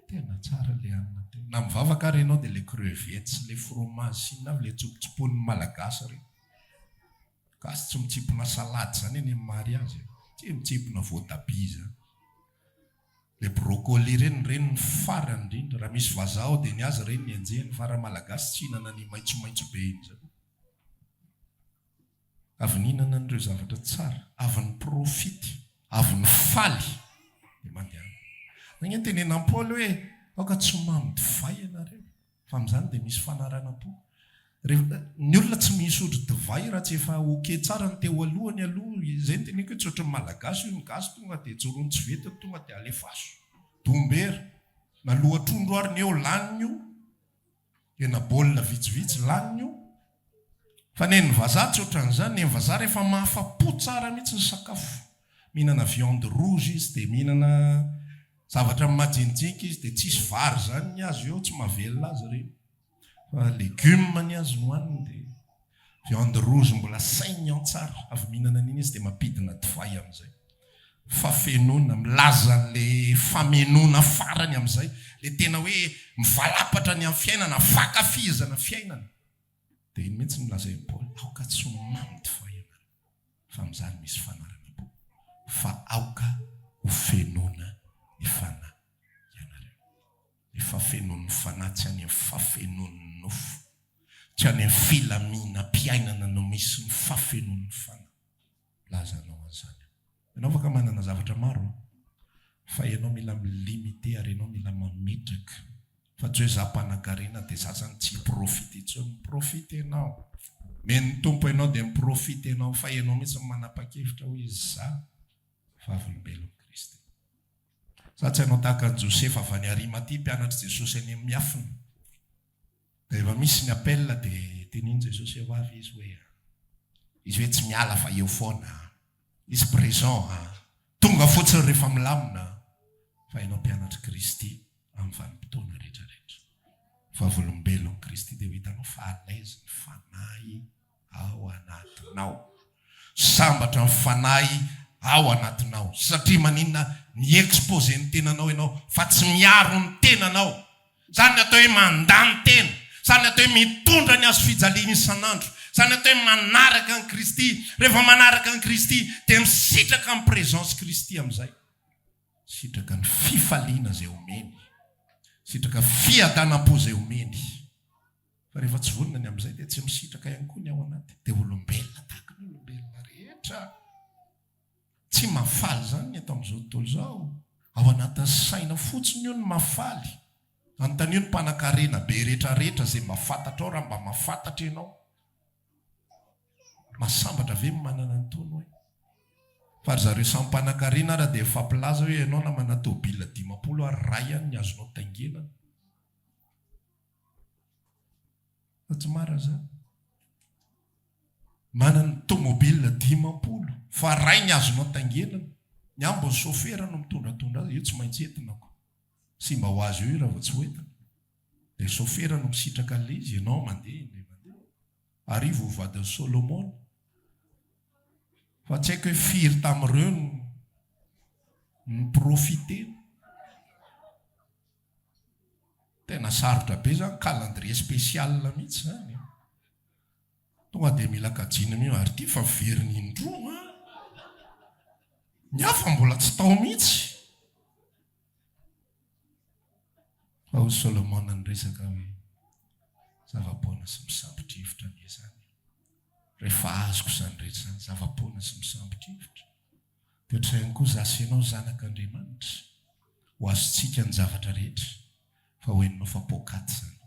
Tena tsara le anina tena. Na mivavaka ary ianao dia le crevette sy le fromage sy na le tsopotsopon'ny malagasy reny. Gasy tsy mitsipona salady zany eny amin'ny mariazy, tsy mitsipona voatabia zany. Le brocoli reny ny farany indrindra, raha misy vazaha dia ny azy reny ny enjehany, fa raha malagasy tsy hinana ny maitsomaitso be iny zany. Avy ninana n'ireo zavatra tsara, avy ny profity, avy ny faly dia mandeha. Nangeny tenenan'i Paoly hoe aoka tsy mamy divay ianareo, fa amin'izany dia misy fanarana-po. Ny olona tsy misotro divay raha tsy efa oke tsara ny teo alohany aloha, izay ny teneniko hoe tsy ohatran'ny malagasy io, ny gasy tonga dia tsoron'ny tsy vety, tonga dia alefaso dombera na lohatrondro ary ny eo laniny io, ena baolina vitsivitsy laniny io. Fa ny vazaha tsy ohatran'izany, ny vazaha rehefa mahafa-po tsara mihitsy ny sakafo, mihinana viande rouge izy dia mihinana zavatra majinijinika izy dia tsisy vary zany ny azy eo, tsy mahavelona azy reny, fa légume ny azy no haniny, dia viande rouge mbola saignant tsara, avy mihinana an'iny izy dia mampidina divay amin'izay. fafenona milaza n'le famenoana farany amin'izay le tena hoe mivalapatra ny amin'ny fiainana fakafizana fiainana dia iny mihitsy milaza iny Paoly aoka tsy mamity fa ianareo fa amin'izany misy fanarana po fa aoka ho fenoana ny fanahy ianareo ny fafenoan'ny fanahy tsy any amin'ny fafenoan'ny nofo tsy any amin'ny filamina mpiainana no misy ny fafenoan'ny fanahy lazanao an'izany ianao afaka manana zavatra maro fa ianao mila milimite ary ianao mila mametraka fa tsy hoe za-panankarena dia zazany tsy profite tsy hoe miprofite ianao meny tompo ianao dia miprofite ianao fa ianao mihitsy manapa-kevitra hoe za vavolombelon'i Kristy za tsy hainao tahaka ny Josefa avy any Arimatia mpianatra Jesosy any amin'ny miafina dia efa misy ny appel dia teniny Jesosy ho avy izy hoe tsy miala fa eo foana izy présent tonga fotsiny rehefa milamina fa ianao mpianatra Kristy amin'ny vanim-potoana rehetrarehetra vavolombelon'i Kristy dia ho hitanao fa alaizy ny fanahy ao anatinao sambatra ny fanahy ao anatinao satria maninona ny expose ny tenanao ianao fa tsy miaro ny tenanao zany atao hoe mandany tena zany atao hoe mitondra ny azo fijaliana isan'andro zany atao hoe manaraka ny Kristy rehefa manaraka ny Kristy dia misitraka amin'ny présence Kristy amin'izay sitraka ny fifaliana izay omeny sitraka fiadanam-po izay omeny fa rehefa tsy vonona amin'izay dia tsy misitraka ihany koa ny ao anaty dia olombelona tahaka ny olombelona rehetra tsy mafaly zany ny atao amin'izao tontolo izao ao anatin'ny saina fotsiny io ny mafaly anontany io ny mpanan-karena be rehetrarehetra izay mahafantatra ao raha mba mahafantatra ianao masambatra ve manana ny tono hoe fa ry zareo samy mpanan-karena raha dia fampilaza hoe ianao na mana tômôbila 50 ary ray any ny azonao taingenana fa tsy mara zany manana tômôbila 50 fa ray ny azonao taingenana ny ambony sofera no mitondratondra azy io tsy maintsy entinako sy mba ho azy io raha vao tsy hoentina dia sofera no misitraka an'le izy ianao mandeha arivo ho vadin'ny Solomona fa tsy haiko hoe firy tamin'ireo ny profite tena sarotra be zany calendrier spécial mihitsy zany tonga dia mila kajiana mio ary ty fa veriny indroa ny hafa mbola tsy tao mihitsy fa ho Solomona ny resaka hoe zava-poana sy misambotrivitra ny zany rehefa azoko izany rehetra zany zava-poana sy misambotrivitra dia ohatran'ny ihany koa za sy ianao zanak'Andriamanitra ho azontsika ny zavatra rehetra fa hoeninao fa pokaty zany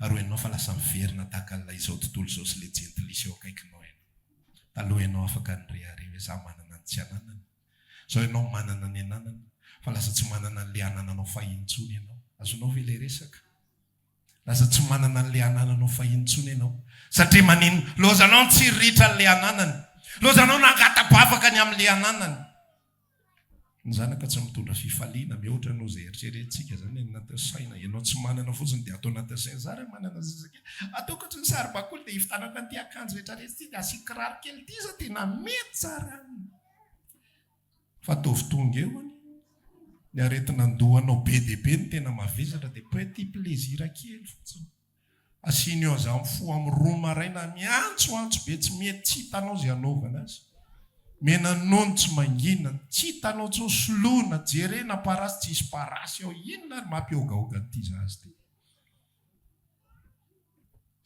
ary hoeninao fa lasa miverina tahaka an'ilay izao tontolo izao sy le jentilisa eo akaikinao ianao taloha ianao afaka nyrehare hoe za manana ny tsy ananana zao ianao manana ny ananana fa lasa tsy manana n'le anananao fahintsony ianao azonao ve le resaka lasa tsy manana n'le anananao fahintsony ianao satria manino lozanao ntsirritra n'le ananany lozanao nangatabavaka ny amin'le ananany ny zanaka tsy mitondra fifaliana mihoatra no izay eritreretintsika zany anaty saina ianao tsy manana fotsiny dia atao anaty saina zary manana zazaka ataoko ohatry ny sary-bakoly dia hivitanako an'ity akanjo rehetrarehetra ty dia asiako kiraro kely ty za tena mety tsara fa ataovy tonga eo any ny aretina andohanao be dia be ny tena mavesatra dia petit plaisir kely fotsiny asiany eo za mifo amin'ny roa maraina miantsoantso be tsy mety tsy hitanao izay anaovana azy mena nono tsy mangina tsy hitanao tso soloana jerena parasy tsisy parasy ao inona ary mampiogaoga nyity za azy ty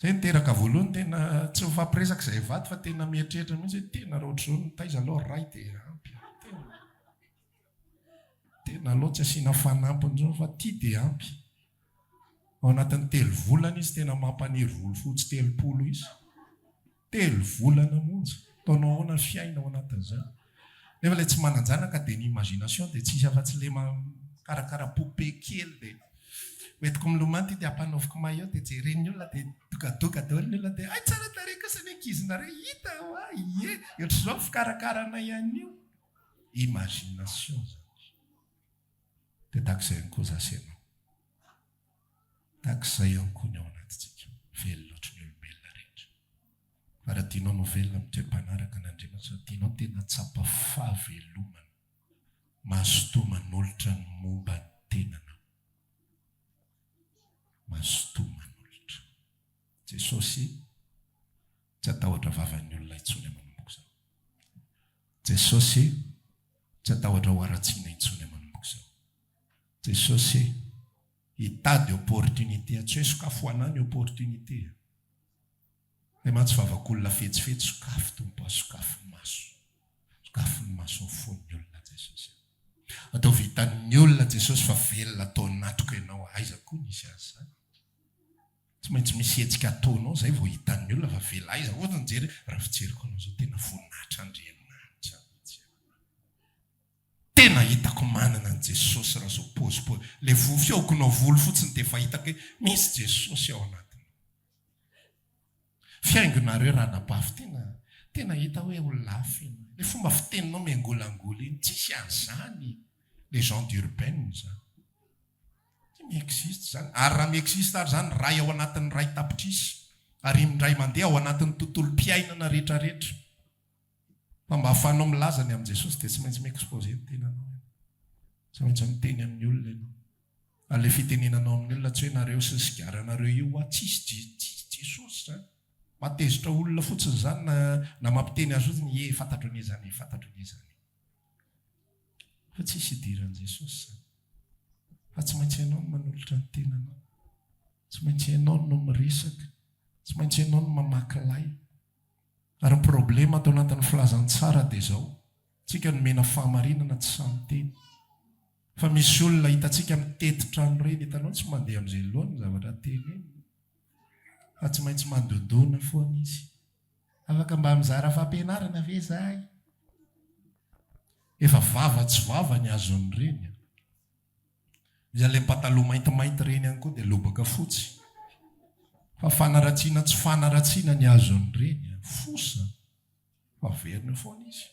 zay niteraka voalohany tena tsy mifampiresaka izay vaty fa tena mieritreritra mihitsy hoe tena raha ohatr'izao nitaiza aloha ray dia ampy tena aloha tsy asiana fanampiny zao fa ty dia ampy ao anatin'ny 3 volana izy tena mampaniry volo fotsy 30 izy 3 volana monja taonao ahoana ny fiaina ao anatin'izany nefa ilay tsy mananjanaka dia ny imagination dia tsisy afa-tsy le karakara poupée kely dia oentiko milomany ty dia ampanaoviko maillot dia jereny olona dia dokadoka daholo ny olona dia ay tsara tare kosa ny ankizina re hita ie ohatr'izao fikarakarana ihany io imagination zany dia tahak'izay ihany koa zasenao tahak'izay ihany koa ny ao anatintsika velona ohatry ny olombelona rehetra fa raha tianao no velona mitoe-panaraka n'Andriamanitra tianao tena tsapa fahavelomana mazotoa manolotra ny momba ny tenanao. Mazotoa manolotra. Jesosy tsy atahotra vavan'ny olona intsony manomboka izao. Jesosy tsy atahotra ho aratsiana intsony manomboka izao. Jesosy hitady opportunité, tsy hoe sokafo anany opportunité. Ilay mantsy vavakolona fetsifetsy sokafo tompo, sokafo maso. Sokafo ny maso ny fon'ny olona Jesosy. Atao vitan'ny olona Jesosy fa velona atao natroka ianao, aiza koa nisy azy zany. Tsy maintsy misy hetsika ataonao zay vao hitan'ny olona fa vela aiza ohatra nijery raha fijeriko anao zao tena voninahitra Andriamanitra. Tena hitako manana ny Jesosy raha zao pôzipôzy. Le fiaokonao volo fotsiny dia efa hitako hoe misy Jesosy ao anatiny. Fiaingonareo raha napafy tena hita hoe olafy. Le fomba fiteninao miangolangola iny tsisy an'izany. Les gens d'urbaine zany. Miexiste zany. Ary raha miexiste ary zany ray ao anatin'ny ray tapitrisy. Ary mindray mandeha ao anatin'ny tontolo-piainana rehetrarehetra. Fa mba ahafahanao milaza ny amin'i Jesosy dia tsy maintsy mi-expose ny tenanao. Tsy maintsy miteny amin'ny olona ianao. Ary le fitenenanao amin'ny olona tsy hoe nareo sy ny sigaranareo io tsisy Jesosy zany. Matezitra olona fotsiny zany na mampiteny azy fotsiny fantatro ny izany, fantatro ny izany. Fa tsisy idiran'i Jesosy zany. Fa tsy maintsy ianao no manolotra ny tenanao. Tsy maintsy ianao no miresaka. Tsy maintsy ianao no mamaky lay. Ary ny problema atao anatin'ny filazantsara dia izao. Tsika no mena fahamarinana tsy samy teny. Fa misy olona hitantsika mitetytrano reny, hitanao tsy mandeha amin'izay loha ny zavatra teny eny. Fa tsy maintsy mandodona foana izy. Afaka mba mizara fampianarana ve zahay? Efa vava tsy vava ny azony reny. Izy ilay pataloha maintimainty reny ihany koa dia lobaka fotsy. Fa fanaratsiana tsy fanaratsiana ny azony reny. Fosa. Fa verina foana izy.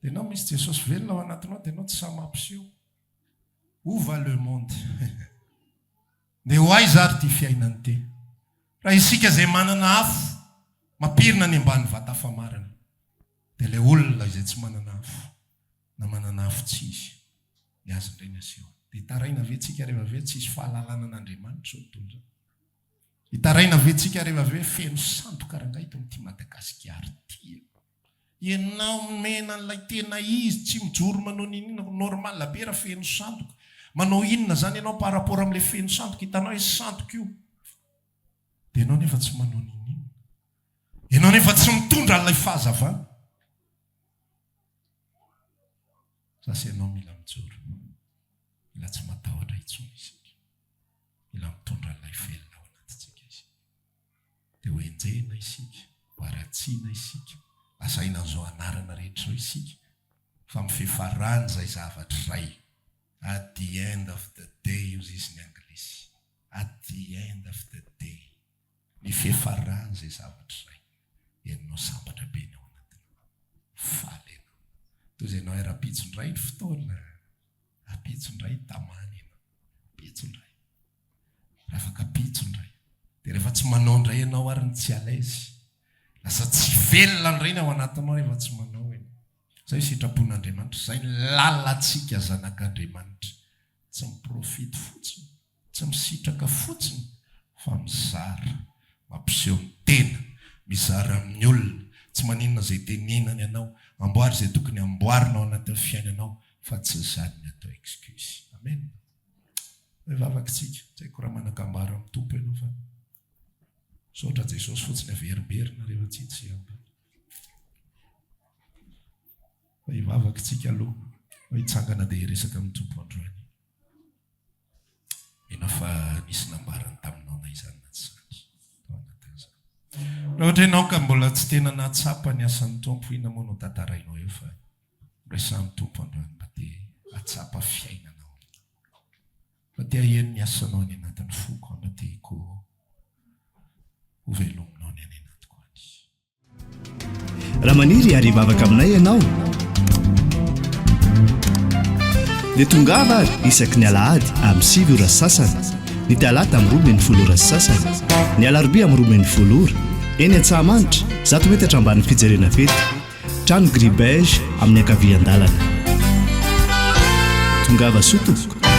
Dia ianao misy Jesosy velona ao anatinao dia ianao tsy samy mampiseho. Où va le monde? Dia ho aiza ary ty fiainany ty? Raha isika izay manana afo, mampirina ny ambany vata famarana. Dia ilay olona izay tsy manana afo, na manana afo tsy izy, ny azony ireny aseho. Dia hitaraina ve tsika rehefa ve tsisy fahalalana an'Andriamanitra zao tontolo izao? Hitaraina ve tsika rehefa ve feno sandoka rangahy eto amin'ity Madagasikara ity? Ianao mena an'ilay tena izy, tsy mijoro manao ninina normal be raha feno sandoka. Manao inona zany ianao par rapport amin'ilay feno sandoka, hitanao hoe sandoka io. Dia ianao nefa tsy manao ninina. Ianao nefa tsy mitondra an'ilay fahazavana. Sasa ianao mila mijoro. Mila tsy matahotra intsony isika. Mila mitondra an'ilay velona ao anatintsika isika. Dia ho enjehina isika, ho aratsiana isika. Asaina an'izao anarana rehetra izao isika. Fa mifefarany izay zavatra iray. At the end of the day, hozy izy ny anglisy. At the end of the day. Mifefarany izay zavatra iray. Ianao sambatra be ny ao anatiny. Faly ianao. Toy izay ianao rapitsondray ny fotoana. Rapitsondray tamany ianao. Pitsondray. Raha afaka pitsondray. Dia rehefa tsy manao indray ianao ary ny tsy alaizy. Lasa tsy velona indray ao anatinao rehefa tsy manao eny. Izay sitrapon'Andriamanitra. Izay ny lalantsika zanak'Andriamanitra. Tsy miprofity fotsiny. Tsy misitraka fotsiny. Fa mizara. Mampiseho ny tena. Mizara amin'ny olona. Tsy maninona izay teninany ianao. Amboary izay tokony amboarinao anatin'ny fiainanao. Fa tsy izany ny atao excuse. Amen. Vavakitsika. Tsy haiko raha manakambara amin'ny tompo ianao fa. Saotra Jesosy fotsiny averimberina rehefa tsitsy ambany. Fa hivavakitsika aloha. Fa hitsangana dia hiresaka amin'ny tompo androany. Ianao fa nisy nambarany taminao na izany na tsy zany. Raha ohatra ianao ka mbola tsy tena nahatsapa ny asan'ny tompo, ina moa no tantarainao eo fa resahan'ny tompo androany mba dia hatsapa fiainanao. Fa tia heno ny asanao any anatin'ny foko mba dia ko ho velominao ny any anatiko any. Raha maniry ary hivavaka aminay ianao dia tongava ary isaky ny alahady amin'ny 7 ora sasany, ny talata amin'ny 12 ora sasany, ny alarobia amin'ny 12 ora, eny Antsahamanitra 100 metatra ambany fijerena fety, trano Gribege amin'ny ankavian-dalana. tongava sotoko